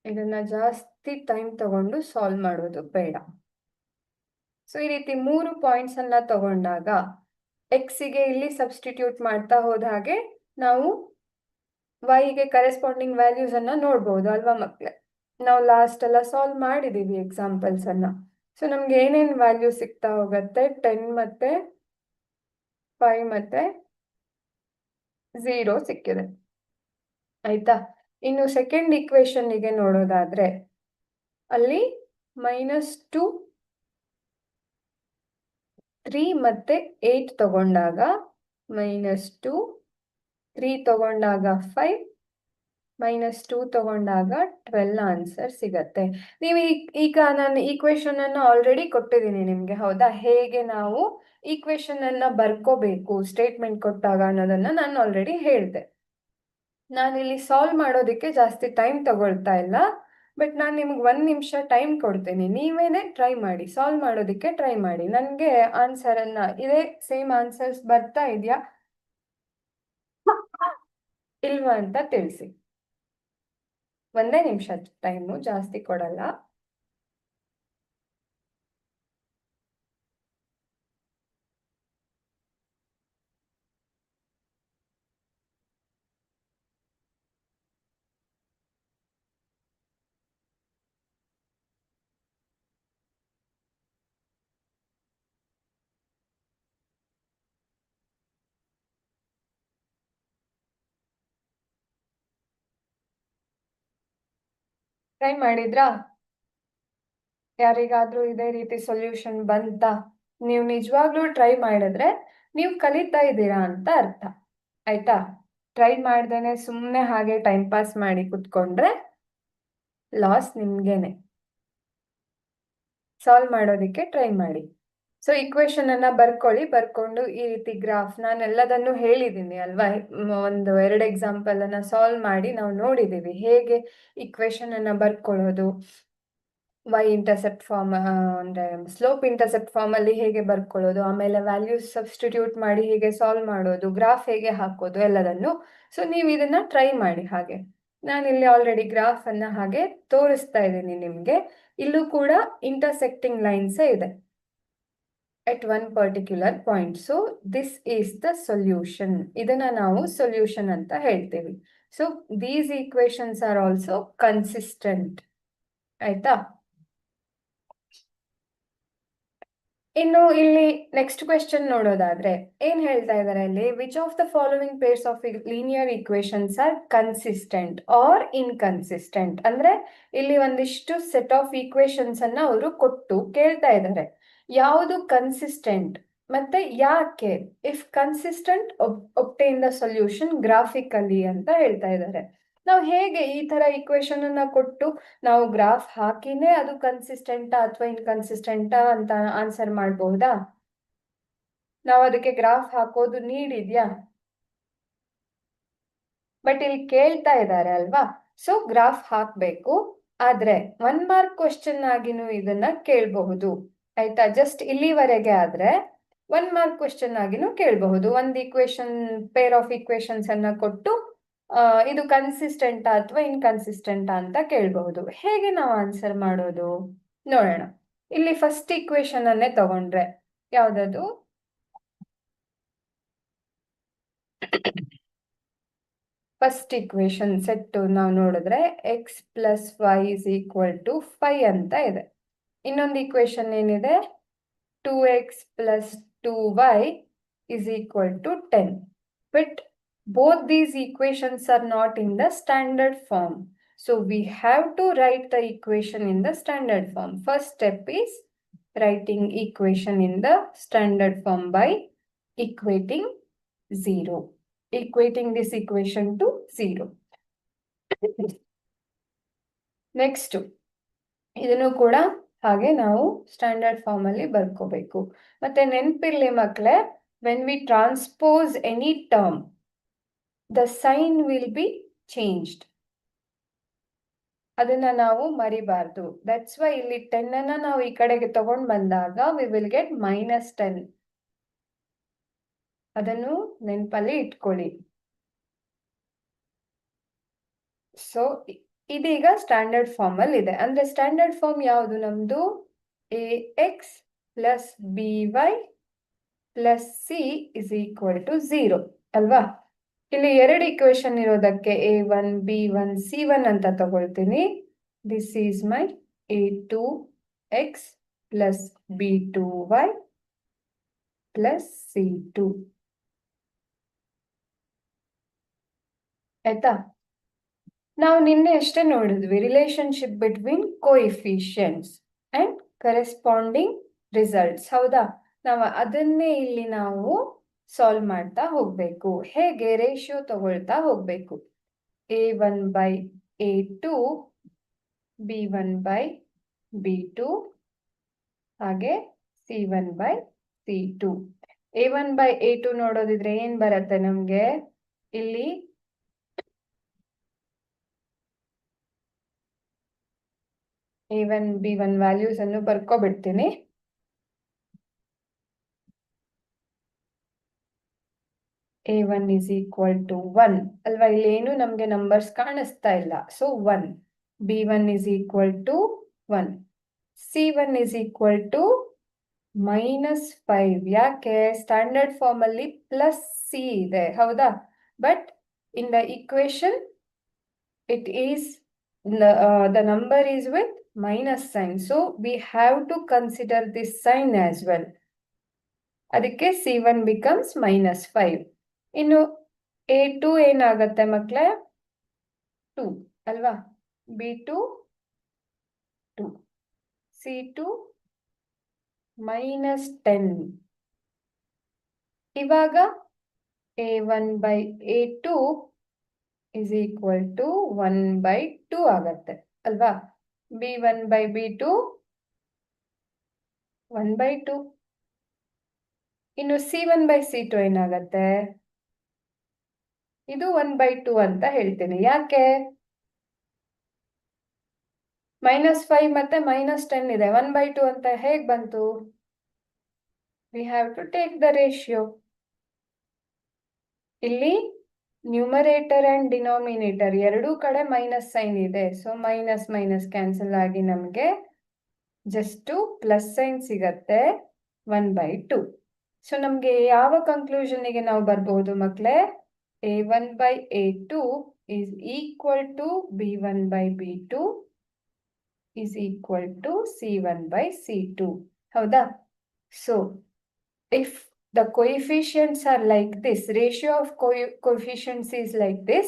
ಇದನ್ನ ಜಾಸ್ತಿ ಟೈಮ್ ತಗೊಂಡು ಸಾಲ್ವ್ ಮಾಡೋದು ಬೇಡ. ಸೊ ಈ ರೀತಿ 3 ಪಾಯಿಂಟ್ಸ್ ಅನ್ನ ತಗೊಂಡಾಗ ಎಕ್ಸ್ಗೆ ಇಲ್ಲಿ ಸಬ್ಸ್ಟಿಟ್ಯೂಟ್ ಮಾಡ್ತಾ ಹೋದ ಹಾಗೆ ನಾವು ವೈಗೆ ಕರೆಸ್ಪಾಂಡಿಂಗ್ ವ್ಯಾಲ್ಯೂಸ್ ಅನ್ನ ನೋಡ್ಬೋದು ಅಲ್ವಾ ಮಕ್ಕಳೇ. ನಾವು ಲಾಸ್ಟ್ ಎಲ್ಲ ಸಾಲ್ವ್ ಮಾಡಿದೀವಿ ಎಕ್ಸಾಂಪಲ್ಸ್ ಅನ್ನ. ಸೊ ನಮ್ಗೆ ಏನೇನ್ ವ್ಯಾಲ್ಯೂ ಸಿಗ್ತಾ ಹೋಗುತ್ತೆ, 10 ಮತ್ತೆ 5 ಮತ್ತೆ 0 ಸಿಕ್ಕಿದೆ. ಆಯ್ತಾ? ಇನ್ನು ಸೆಕೆಂಡ್ ಇಕ್ವೇಶನ್ಗೆ ನೋಡೋದಾದ್ರೆ ಅಲ್ಲಿ -2, 3 ಮತ್ತೆ 8 ತಗೊಂಡಾಗ -2, 3 ತಗೊಂಡಾಗ 5, -2 ತಗೊಂಡಾಗ 12 ಆನ್ಸರ್ ಸಿಗತ್ತೆ. ನೀವು ಈಗ ನಾನು ಈಕ್ವೇಶನ್ ಅನ್ನ ಆಲ್ರೆಡಿ ಕೊಟ್ಟಿದ್ದೀನಿ ನಿಮ್ಗೆ, ಹೌದಾ? ಹೇಗೆ ನಾವು ಈಕ್ವೇಶನ್ ಅನ್ನ ಬರ್ಕೋಬೇಕು ಸ್ಟೇಟ್ಮೆಂಟ್ ಕೊಟ್ಟಾಗ ಅನ್ನೋದನ್ನ ನಾನು ಆಲ್ರೆಡಿ ಹೇಳಿದೆ. ನಾನಿಲ್ಲಿ ಸಾಲ್ವ್ ಮಾಡೋದಕ್ಕೆ ಜಾಸ್ತಿ ಟೈಮ್ ತಗೊಳ್ತಾ ಇಲ್ಲ, ಬಟ್ ನಾನು ನಿಮ್ಗೆ 1 ನಿಮಿಷ ಟೈಮ್ ಕೊಡ್ತೀನಿ. ನೀವೇನೆ ಟ್ರೈ ಮಾಡಿ, ಸಾಲ್ವ್ ಮಾಡೋದಕ್ಕೆ ಟ್ರೈ ಮಾಡಿ. ನನಗೆ ಆನ್ಸರ್ ಅನ್ನ ಇದೇ ಸೇಮ್ ಆನ್ಸರ್ಸ್ ಬರ್ತಾ ಇದೆಯಾ ಇಲ್ವಾ ಅಂತ ತಿಳಿಸಿ. 1 ನಿಮಿಷ ಟೈಮು, ಜಾಸ್ತಿ ಕೊಡಲ್ಲ. ಟ್ರೈ ಮಾಡಿದ್ರಾ? ಯಾರಿಗಾದ್ರೂ ಇದೇ ರೀತಿ ಸೊಲ್ಯೂಷನ್ ಬಂತಾ? ನೀವು ನಿಜವಾಗ್ಲೂ ಟ್ರೈ ಮಾಡಿದ್ರೆ ನೀವು ಕಲಿತಾ ಇದ್ದೀರಾ ಅಂತ ಅರ್ಥ. ಆಯ್ತಾ? ಟ್ರೈ ಮಾಡ್ದೇನೆ ಸುಮ್ಮನೆ ಹಾಗೆ ಟೈಮ್ ಪಾಸ್ ಮಾಡಿ ಕುತ್ಕೊಂಡ್ರೆ ಲಾಸ್ ನಿಮ್ಗೇನೆ. ಸಾಲ್ವ್ ಮಾಡೋದಕ್ಕೆ ಟ್ರೈ ಮಾಡಿ. ಸೊ ಇಕ್ವೇಶನ್ ಅನ್ನ ಬರ್ಕೊಳ್ಳಿ. ಬರ್ಕೊಂಡು ಈ ರೀತಿ ಗ್ರಾಫ್, ನಾನು ಎಲ್ಲದನ್ನು ಹೇಳಿದ್ದೀನಿ ಅಲ್ವಾ, ಒಂದು 2 ಎಕ್ಸಾಂಪಲ್ ಅನ್ನ ಸಾಲ್ವ್ ಮಾಡಿ ನಾವು ನೋಡಿದೀವಿ ಹೇಗೆ ಇಕ್ವೇಶನ್ ಅನ್ನ ಬರ್ಕೊಳ್ಳೋದು. ವೈ ಇಂಟರ್ಸೆಪ್ಟ್ ಫಾರ್ಮ್ ಅಂದ್ರೆ ಸ್ಲೋಪ್ ಇಂಟರ್ಸೆಪ್ಟ್ ಫಾರ್ಮ್ ಅಲ್ಲಿ ಹೇಗೆ ಬರ್ಕೊಳ್ಳೋದು, ಆಮೇಲೆ ವ್ಯಾಲ್ಯೂಸ್ ಸಬ್ಸ್ಟಿಟ್ಯೂಟ್ ಮಾಡಿ ಹೇಗೆ ಸಾಲ್ವ್ ಮಾಡೋದು, ಗ್ರಾಫ್ ಹೇಗೆ ಹಾಕೋದು ಎಲ್ಲದನ್ನು. ಸೊ ನೀವು ಇದನ್ನ ಟ್ರೈ ಮಾಡಿ ಹಾಗೆ. ನಾನಿಲ್ಲಿ ಆಲ್ರೆಡಿ ಗ್ರಾಫ್ ಅನ್ನ ಹಾಗೆ ತೋರಿಸ್ತಾ ಇದ್ದೀನಿ ನಿಮ್ಗೆ. ಇಲ್ಲೂ ಕೂಡ ಇಂಟರ್ಸೆಕ್ಟಿಂಗ್ ಲೈನ್ಸ್ ಇದೆ at one particular point. So this is the solution. ಇದನ್ನ ನಾವು solution ಅಂತ ಹೇಳ್ತೀವಿ. So these equations are also consistent. ಆಯ್ತಾ? ಇನ್ನು ಇಲ್ಲಿ ನೆಕ್ಸ್ಟ್ ಕ್ವೆಶ್ಚನ್ ನೋಡೋದಾದ್ರೆ ಏನ್ ಹೇಳ್ತಾ ಇದ್ದಾರೆ ಅಲ್ಲಿ, which of the following pairs of linear equations are consistent or inconsistent. ಅಂದ್ರೆ ಇಲ್ಲಿ ಒಂದಿಷ್ಟು ಸೆಟ್ ಆಫ್ ಈಕ್ವೇಶನ್ಸ್ ಅನ್ನ ಅವರು ಕೊಟ್ಟು ಕೇಳ್ತಾ ಇದ್ದಾರೆ ಯಾವುದು ಕನ್ಸಿಸ್ಟೆಂಟ್ ಮತ್ತೆ ಯಾಕೆ. If consistent obtain the solution graphically ಅಂತ ಹೇಳ್ತಾ ಇದ್ದಾರೆ. ನಾವು ಹೇಗೆ ಈ ತರ ಈಕ್ವೇಶನ್ ಅನ್ನ ಕೊಟ್ಟು ನಾವು ಗ್ರಾಫ್ ಹಾಕಿನೇ ಅದು ಕನ್ಸಿಸ್ಟೆಂಟಾ ಅಥವಾ ಇನ್ಕನ್ಸಿಸ್ಟೆಂಟಾ ಅಂತ ಆನ್ಸರ್ ಮಾಡಬಹುದಾ? ನಾವು ಅದಕ್ಕೆ ಗ್ರಾಫ್ ಹಾಕೋದು ನೀಡಿದ್ಯಾ? ಬಟ್ ಇಲ್ಲಿ ಕೇಳ್ತಾ ಇದ್ದಾರೆ ಅಲ್ವಾ, ಸೊ ಗ್ರಾಫ್ ಹಾಕ್ಬೇಕು. ಆದ್ರೆ 1 ಮಾರ್ಕ್ ಕ್ವಶನ್ ಆಗಿನೂ ಇದನ್ನ ಕೇಳಬಹುದು ಆಯ್ತಾ. ಜಸ್ಟ್ ಇಲ್ಲಿವರೆಗೆ ಆದ್ರೆ 1 ಮಾರ್ಕ್ ಕ್ವಶನ್ ಆಗಿನೂ ಕೇಳಬಹುದು. ಒಂದು ಈಕ್ವೇಶನ್, ಪೇರ್ ಆಫ್ ಈಕ್ವೇಶನ್ಸ್ ಅನ್ನ ಕೊಟ್ಟು ಇದು ಕನ್ಸಿಸ್ಟೆಂಟಾ ಅಥವಾ ಇನ್ಕನ್ಸಿಸ್ಟೆಂಟಾ ಅಂತ ಕೇಳಬಹುದು. ಹೇಗೆ ನಾವು ಆನ್ಸರ್ ಮಾಡೋದು ನೋಡೋಣ. ಇಲ್ಲಿ ಫಸ್ಟ್ ಈಕ್ವೇಶನ್ ಅನ್ನೇ ತಗೊಂಡ್ರೆ ಯಾವ್ದದು, ಫಸ್ಟ್ ಈಕ್ವೇಶನ್ ಸೆಟ್ ನಾವು ನೋಡಿದ್ರೆ x plus y is equal to 5 ಅಂತ ಇದೆ. ಇನ್ನೊಂದು ಈಕ್ವೇಶನ್ ಏನಿದೆ, 2x plus 2y is equal to 10. But both these equations are not in the standard form. So we have to write the equation in the standard form. First step is writing equation in the standard form by equating 0. Equating this equation to 0. Next, ಇದನ್ನು ಕೂಡ ಹಾಗೆ ನಾವು standard form ಅಲ್ಲಿ ಬರ್ಕೋಬೇಕು. ಮತ್ತೆ ನೆನ್ಪಿರ್ಲಿ ಮಕ್ಕಳೇ, when we transpose any term the sign will be changed. ಅದನ್ನ ನಾವು ಮರಿಬಾರ್ದು. ದಟ್ಸ್ ವೈ ಇಲ್ಲಿ 10 ಅನ್ನ ನಾವು ಈ ಕಡೆಗೆ ತಗೊಂಡ್ ಬಂದಾಗ ವಿ ವಿಲ್ ಗೆಟ್ -10. ಅದನ್ನು ನೆನಪಲ್ಲಿ ಇಟ್ಕೊಳ್ಳಿ. ಸೊ ಇದೀಗ ಸ್ಟ್ಯಾಂಡರ್ಡ್ ಫಾರ್ಮ್ ಅಲ್ಲಿ ಇದೆ. ಅಂದ್ರೆ ಸ್ಟ್ಯಾಂಡರ್ಡ್ ಫಾರ್ಮ್ ಯಾವುದು ನಮ್ದು, ax plus by plus c is equal to 0 ಅಲ್ವಾ. ಇಲ್ಲಿ ಎರಡು ಇಕ್ವೇಶನ್ ಇರೋದಕ್ಕೆ a1 b1 c1 ಅಂತ ತಗೊಳ್ತೀನಿ. This is my a2x plus b2y plus c2 ಆಯ್ತಾ. ನಾವು ನಿನ್ನೆ ಅಷ್ಟೇ ನೋಡಿದ್ವಿ relationship between coefficients and corresponding results, ಹೌದಾ. ನಾವು ಅದನ್ನೇ ಇಲ್ಲಿ ನಾವು ಸಾಲ್ವ್ ಮಾಡ್ತಾ ಹೋಗ್ಬೇಕು. ಹೇಗೆ, ರೇಷಿಯೋ ತಗೊಳ್ತಾ ಹೋಗ್ಬೇಕು. a1 by a2 b1 by b2 ಹಾಗೆ c1 by c2. a1 by a2 ನೋಡೋದಿದ್ರೆ ಏನ್ ಬರುತ್ತೆ ನಮ್ಗೆ, ಇಲ್ಲಿ a1 b1 ವ್ಯಾಲ್ಯೂಸ್ ಅನ್ನು ಬರ್ಕೊಬಿಡ್ತೀನಿ. a1 is equal to 1 ಅಲ್ವಾ. ಇಲ್ಲಿ ಏನು ನಮ್ಗೆ ನಂಬರ್ಸ್ ಕಾಣಿಸ್ತಾ ಇಲ್ಲ, so 1. b1 is equal to 1. c1 is equal to -5. ಯಾಕೆ, ಸ್ಟ್ಯಾಂಡರ್ಡ್ ಫಾರ್ಮ್ ಅಲ್ಲಿ ಪ್ಲಸ್ ಸಿ ಇದೆ, ಹೌದಾ. But in the equation it is the number is with minus sign, so we have to consider this sign as well. ಅದಕ್ಕೆ c1 becomes -5. ಇನ್ನು a2 ಏನಾಗತ್ತೆ ಮಕ್ಕಳೇ, 2 ಅಲ್ವಾ. b2 2, c2 -10. ಇವಾಗ a1 by a2 is equal to 1 by 2 ಆಗತ್ತೆ ಅಲ್ವಾ. b1 by b2 1 by 2. ಇನ್ನು c1 by c2 ಏನಾಗತ್ತೆ, ಇದು 1 by 2 ಅಂತ ಹೇಳ್ತೀನಿ. ಯಾಕೆ, -5 ಮತ್ತೆ -10 ಇದೆ, 1 by 2 ಅಂತ ಹೇಗ್ ಬಂತು, we have to take the ratio. ಇಲ್ಲಿ ನ್ಯೂಮರೇಟರ್ ಅಂಡ್ ಡಿನಾಮಿನೇಟರ್ ಎರಡೂ ಕಡೆ ಮೈನಸ್ ಸೈನ್ ಇದೆ, ಸೊ ಮೈನಸ್ ಮೈನಸ್ ಕ್ಯಾನ್ಸಲ್ ಆಗಿ ನಮಗೆ ಜಸ್ಟ್ ಪ್ಲಸ್ ಸೈನ್ ಸಿಗತ್ತೆ 1 by 2. ಸೊ ನಮ್ಗೆ ಯಾವ ಕನ್ಕ್ಲೂಷನ್ಗೆ ನಾವು ಬರ್ಬಹುದು ಮಕ್ಕಳೇ, a1 by a2 is equal to b1 by b2 is equal to c1 by c2, ಹೌದಾ. So if the coefficients are like this, ratio of coefficients is like this,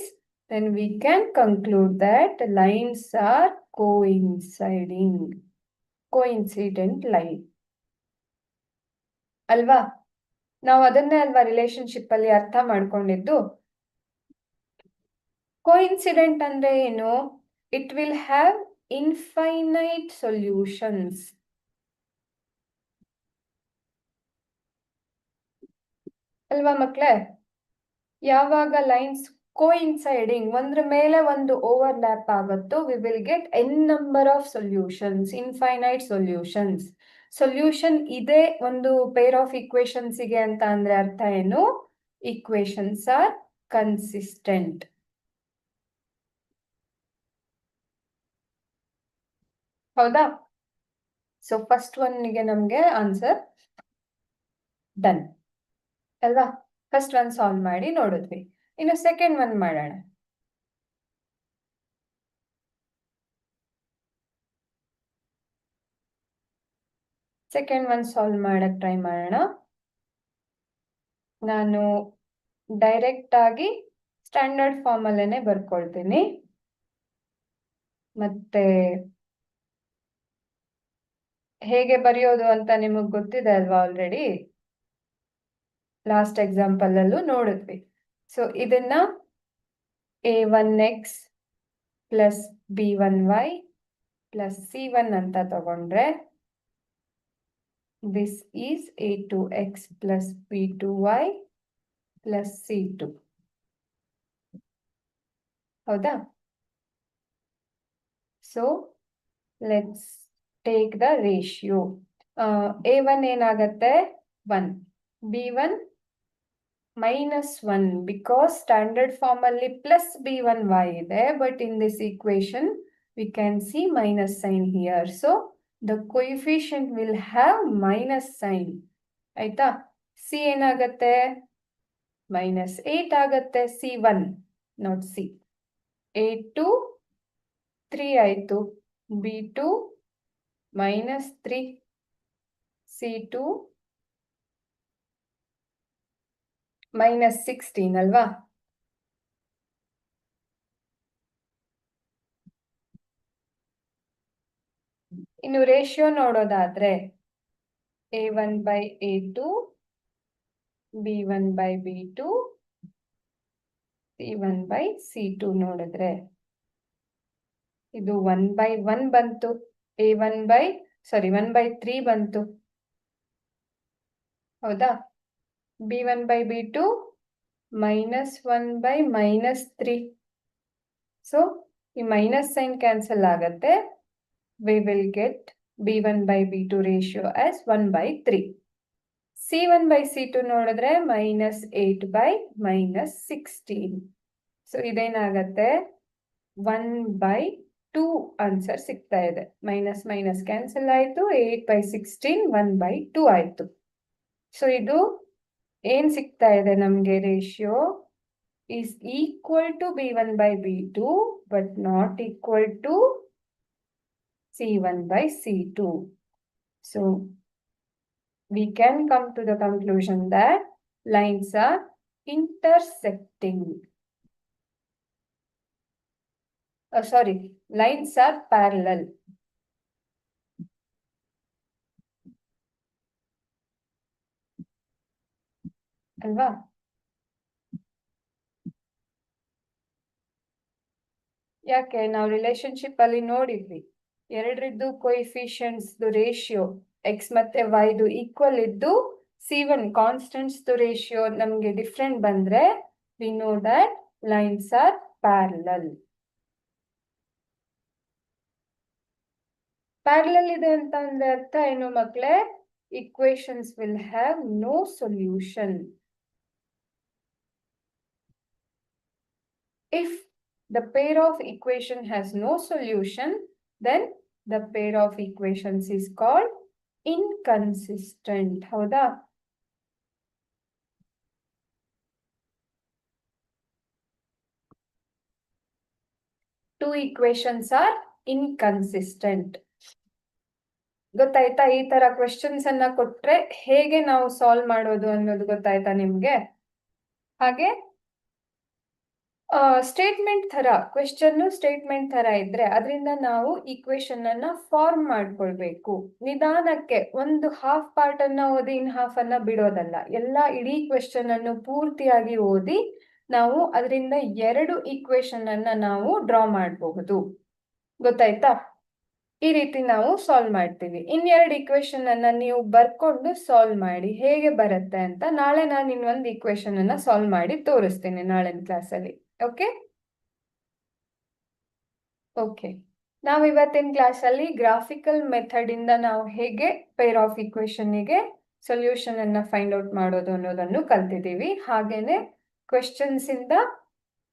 then we can conclude that lines are coincident line. ಅಲ್ವಾ? ನಾವು ಅದನ್ನೇ ಅಲ್ವಾ relationship ಅಲ್ಲಿ ಅರ್ಥ ಮಾಡ್ಕೊಂಡಿದ್ದು. Coincident ಅಂದ್ರೆ ಏನು? It will have infinite solutions. ಅಲ್ವಾ ಮಕ್ಳೇ? ಯಾವಾಗ ಲೈನ್ಸ್ ಕೋಇನ್ಸೈಡಿಂಗ್ ಒಂದ್ರ ಮೇಲೆ ಒಂದು ಓವರ್ಲ್ಯಾಪ್ ಆಗುತ್ತೋ V will get N number of solutions, infinite solutions. Solution ಇದೆ ಒಂದು ಪೇರ್ ಆಫ್ ಈಕ್ವೇಶನ್ಸ್ ಗೆ ಅಂತ ಅಂದ್ರೆ ಅರ್ಥ ಏನು? Equations are consistent. ಹೌದಾ? ಸೊ ಫಸ್ಟ್ ಒನ್ಗೆ ನಮ್ಗೆ ಆನ್ಸರ್ ಡನ್ ಅಲ್ವಾ? ಫಸ್ಟ್ ಒನ್ ಸಾಲ್ವ್ ಮಾಡಿ ನೋಡಿದ್ವಿ. ಇನ್ನು ಸೆಕೆಂಡ್ ಒನ್ ಮಾಡೋಣ. ಸೆಕೆಂಡ್ ಒನ್ ಸಾಲ್ವ್ ಮಾಡಕ್ ಟ್ರೈ ಮಾಡೋಣ. ನಾನು ಡೈರೆಕ್ಟ್ ಆಗಿ ಸ್ಟ್ಯಾಂಡರ್ಡ್ ಫಾರ್ಮ್ ಅಲ್ಲೇನೆ ಬರ್ಕೊಳ್ತೀನಿ. ಮತ್ತೆ ಹೇಗೆ ಬರೆಯೋದು ಅಂತ ನಿಮಗ್ ಗೊತ್ತಿದೆ ಅಲ್ವಾ ಆಲ್ರೆಡಿ? ಲಾಸ್ಟ್ ಎಕ್ಸಾಂಪಲ್ ಅಲ್ಲೂ ನೋಡಿದ್ವಿ. ಸೊ ಇದನ್ನ a1x plus b1y plus c1 ಅಂತ ತಗೊಂಡ್ರೆ this is a2x plus b2y plus c2. ಹೌದಾ? So let's take the ratio. a1 ಏನಾಗತ್ತೆ? 1. b1 -1 because standard form ಅಲ್ಲಿ plus b1y ಇದೆ, but in this equation we can see minus sign here. So the coefficient will have minus sign. ಆಯ್ತಾ? c ಏನಾಗತ್ತೆ? -8 ಆಗತ್ತೆ. c1 not c. a2 3 ಆಯ್ತು. b2 -3. c2 -16 ಅಲ್ವಾ? ಇನ್ನು ratio ನೋಡೋದಾದ್ರೆ a1 by a2, b1 by b2, c1 by c2 ನೋಡಿದ್ರೆ ಇದು 1 by 1 ಬಂತು. a1 by 1 by 3 ಬಂತು. ಹೌದಾ? b1 by b2 -1 by -3. So ಈ ಮೈನಸ್ ಸೈನ್ ಕ್ಯಾನ್ಸಲ್ ಆಗತ್ತೆ. we will get b1 by b2 ratio as 1 by 3. c1 by c2 ನೋಡಿದ್ರೆ -8 by -16. So ಇದೇನಾಗತ್ತೆ? 1 by 2 answer ಸಿಗ್ತಾ ಇದೆ. ಮೈನಸ್ ಮೈನಸ್ ಕ್ಯಾನ್ಸಲ್ ಆಯ್ತು. 8 by 16 1 by 2 ಆಯ್ತು. So ಇದು ಏನ್ ಸಿಗ್ತಾ ಇದೆ ನಮ್ಗೆ? Ratio is equal to b1 by b2 but not equal to c1 by c2. So we can come to the conclusion that lines are intersecting. Lines are parallel. ಅಲ್ವಾ? ಯಾಕೆ? ನಾವು relationship ಅಲ್ಲಿ ನೋಡಿದ್ವಿ, ಎರಡರದ್ದು ಕೋಎಫಿಷಿಯಂಟ್ಸ್ ರೇಷಿಯೋ ಎಕ್ಸ್ ಮತ್ತೆ ವೈದು equal ಇದ್ದು c1 constants ratio ನಮ್ಗೆ different ಬಂದ್ರೆ we know that lines are parallel. Parallel ಇದೆ ಅಂತ ಅಂದ್ರೆ ಅರ್ಥ ಏನು ಮಕ್ಕಳೇ? equations will have no solution. If the pair of equation has no solution, then the pair of equations is called inconsistent. ಹೌದಾ? Two equations are inconsistent. ಗೊತ್ತಾಯ್ತಾ? ಈ ತರ ಕ್ವೆಶ್ಚನ್ಸ್ ಅನ್ನ ಕೊಟ್ರೆ ಹೇಗೆ ನಾವು ಸಾಲ್ವ್ ಮಾಡೋದು ಅನ್ನೋದು ಗೊತ್ತಾಯ್ತಾ ನಿಮ್ಗೆ? ಹಾಗೆ ಸ್ಟೇಟ್ಮೆಂಟ್ ತರ ಕ್ವೆಶ್ಚನ್ ಸ್ಟೇಟ್ಮೆಂಟ್ ತರ ಇದ್ರೆ ಅದರಿಂದ ನಾವು ಈಕ್ವೇಶನ್ ಅನ್ನ ಫಾರ್ಮ್ ಮಾಡ್ಕೊಳ್ಬೇಕು. ನಿಧಾನಕ್ಕೆ ಒಂದು ಹಾಫ್ ಪಾರ್ಟ್ ಅನ್ನ ಓದಿ ಇನ್ ಹಾಫ್ ಅನ್ನ ಬಿಡೋದಲ್ಲ. ಎಲ್ಲ ಇಡೀ ಕ್ವೆಶ್ಚನ್ ಅನ್ನು ಪೂರ್ತಿಯಾಗಿ ಓದಿ ನಾವು ಅದರಿಂದ 2 ಈಕ್ವೇಶನ್ ಅನ್ನ ನಾವು ಡ್ರಾ ಮಾಡಬಹುದು. ಗೊತ್ತಾಯ್ತಾ? ಈ ರೀತಿ ನಾವು ಸಾಲ್ವ್ ಮಾಡ್ತೀವಿ. ಇನ್ನೆರಡು ಈಕ್ವೇಶನ್ ಅನ್ನ ನೀವು ಬರ್ಕೊಂಡು ಸಾಲ್ವ್ ಮಾಡಿ. ಹೇಗೆ ಬರುತ್ತೆ ಅಂತ ನಾಳೆ ನಾನು ಇನ್ನೊಂದು ಈಕ್ವೇಶನ್ ಅನ್ನ ಸಾಲ್ವ್ ಮಾಡಿ ತೋರಿಸ್ತೀನಿ ನಾಳಿನ ಕ್ಲಾಸಲ್ಲಿ. ಓಕೆ ಓಕೆ ನಾವು ಇವತ್ತಿನ ಕ್ಲಾಸಲ್ಲಿ ಗ್ರಾಫಿಕಲ್ ಮೆಥಡ್ ಇಂದ ನಾವು ಹೇಗೆ ಪೇರ್ ಆಫ್ ಇಕ್ವೇಶನ್ಗೆ ಸೊಲ್ಯೂಷನ್ ಅನ್ನ ಫೈಂಡ್ ಔಟ್ ಮಾಡೋದು ಅನ್ನೋದನ್ನು ಕಲ್ತಿದ್ದೀವಿ. ಹಾಗೇನೆ ಕ್ವೆಶ್ಚನ್ಸ್ ಇಂದ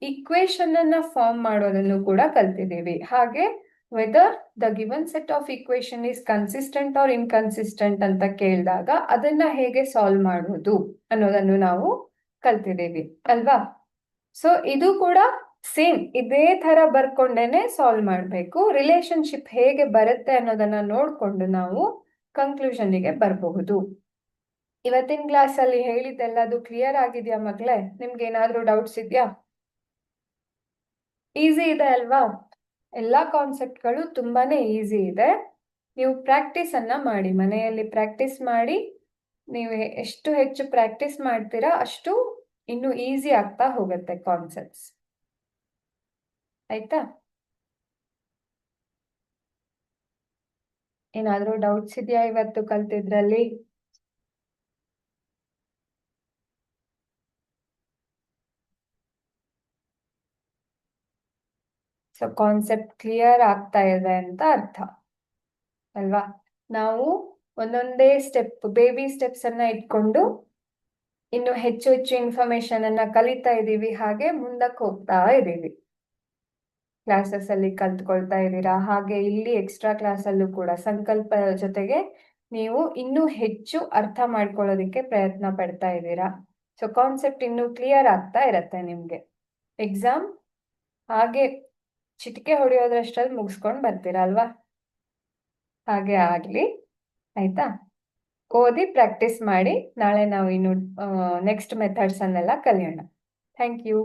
ಇಕ್ವೇಶನ್ ಅನ್ನ ಫಾರ್ಮ್ ಮಾಡೋದನ್ನು ಕೂಡ ಕಲ್ತಿದ್ದೀವಿ. ಹಾಗೆ whether the given set of equation is consistent or inconsistent ಅಂತ ಕೇಳಿದಾಗ ಅದನ್ನ ಹೇಗೆ ಸಾಲ್ವ್ ಮಾಡೋದು ಅನ್ನೋದನ್ನು ನಾವು ಕಲ್ತಿದ್ದೀವಿ ಅಲ್ವಾ? ಸೊ ಇದು ಕೂಡ ಸೇಮ್ ಇದೇ ತರ ಬರ್ಕೊಂಡೇನೆ ಸಾಲ್ವ್ ಮಾಡಬೇಕು. ರಿಲೇಶನ್ಶಿಪ್ ಹೇಗೆ ಬರುತ್ತೆ ಅನ್ನೋದನ್ನ ನೋಡ್ಕೊಂಡು ನಾವು ಕನ್ಕ್ಲೂಷನ್ಗೆ ಬರಬಹುದು. ಇವತ್ತಿನ ಕ್ಲಾಸ್ ಅಲ್ಲಿ ಹೇಳಿದ್ದೆಲ್ಲದು ಕ್ಲಿಯರ್ ಆಗಿದ್ಯಾ ಮಕ್ಕಳೇ? ನಿಮ್ಗೆ ಏನಾದ್ರೂ ಡೌಟ್ಸ್ ಇದೆಯಾ? ಈಸಿ ಇದೆ ಅಲ್ವಾ? ಎಲ್ಲಾ ಕಾನ್ಸೆಪ್ಟ್ಗಳು ತುಂಬಾನೇ ಈಸಿ ಇದೆ. ನೀವು ಪ್ರಾಕ್ಟೀಸ್ ಅನ್ನ ಮಾಡಿ, ಮನೆಯಲ್ಲಿ ಪ್ರಾಕ್ಟೀಸ್ ಮಾಡಿ. ನೀವು ಎಷ್ಟು ಹೆಚ್ಚು ಪ್ರಾಕ್ಟೀಸ್ ಮಾಡ್ತೀರಾ ಅಷ್ಟು ಇನ್ನು ಈಸಿ ಆಗ್ತಾ ಹೋಗುತ್ತೆ ಕಾನ್ಸೆಪ್ಟ್ಸ್. ಆಯ್ತಾ? ಏನಾದ್ರೂ ಡೌಟ್ಸ್ ಇದೆಯಾ ಇವತ್ತು ಕಲ್ತಿದ್ರಲ್ಲಿ? ಸೊ ಕಾನ್ಸೆಪ್ಟ್ ಕ್ಲಿಯರ್ ಆಗ್ತಾ ಇದೆ ಅಂತ ಅರ್ಥ ಅಲ್ವಾ? ನಾವು ಒಂದೊಂದೇ ಸ್ಟೆಪ್, ಬೇಬಿ ಸ್ಟೆಪ್ಸ್ ಅನ್ನ ಇಟ್ಕೊಂಡು ಇನ್ನು ಹೆಚ್ಚು ಹೆಚ್ಚು ಇನ್ಫಾರ್ಮೇಶನ್ ಅನ್ನ ಕಲಿತಾ ಇದ್ದೀವಿ. ಹಾಗೆ ಮುಂದಕ್ಕೆ ಹೋಗ್ತಾ ಇದ್ದೀವಿ. ಕ್ಲಾಸಸ್ ಅಲ್ಲಿ ಕಲ್ತ್ಕೊಳ್ತಾ ಇದ್ದೀರಾ. ಹಾಗೆ ಇಲ್ಲಿ ಎಕ್ಸ್ಟ್ರಾ ಕ್ಲಾಸ್ ಅಲ್ಲೂ ಕೂಡ ಸಂಕಲ್ಪ ಜೊತೆಗೆ ನೀವು ಇನ್ನೂ ಹೆಚ್ಚು ಅರ್ಥ ಮಾಡ್ಕೊಳ್ಳೋದಿಕ್ಕೆ ಪ್ರಯತ್ನ ಪಡ್ತಾ ಇದ್ದೀರಾ. ಸೊ ಕಾನ್ಸೆಪ್ಟ್ ಇನ್ನೂ ಕ್ಲಿಯರ್ ಆಗ್ತಾ ಇರತ್ತೆ ನಿಮ್ಗೆ. ಎಕ್ಸಾಮ್ ಹಾಗೆ ಚಿಟಿಕೆ ಹೊಡೆಯೋದ್ರಷ್ಟಲ್ಲಿ ಮುಗಿಸ್ಕೊಂಡು ಬರ್ತೀರಾ ಅಲ್ವಾ? ಹಾಗೆ ಆಗ್ಲಿ. ಆಯ್ತಾ? ಓದಿ ಪ್ರಾಕ್ಟೀಸ್ ಮಾಡಿ. ನಾಳೆ ನಾವು ಇನ್ನು ನೆಕ್ಸ್ಟ್ ಮೆಥಡ್ಸ್ ಅನ್ನೆಲ್ಲ ಕಲಿಯೋಣ. Thank you.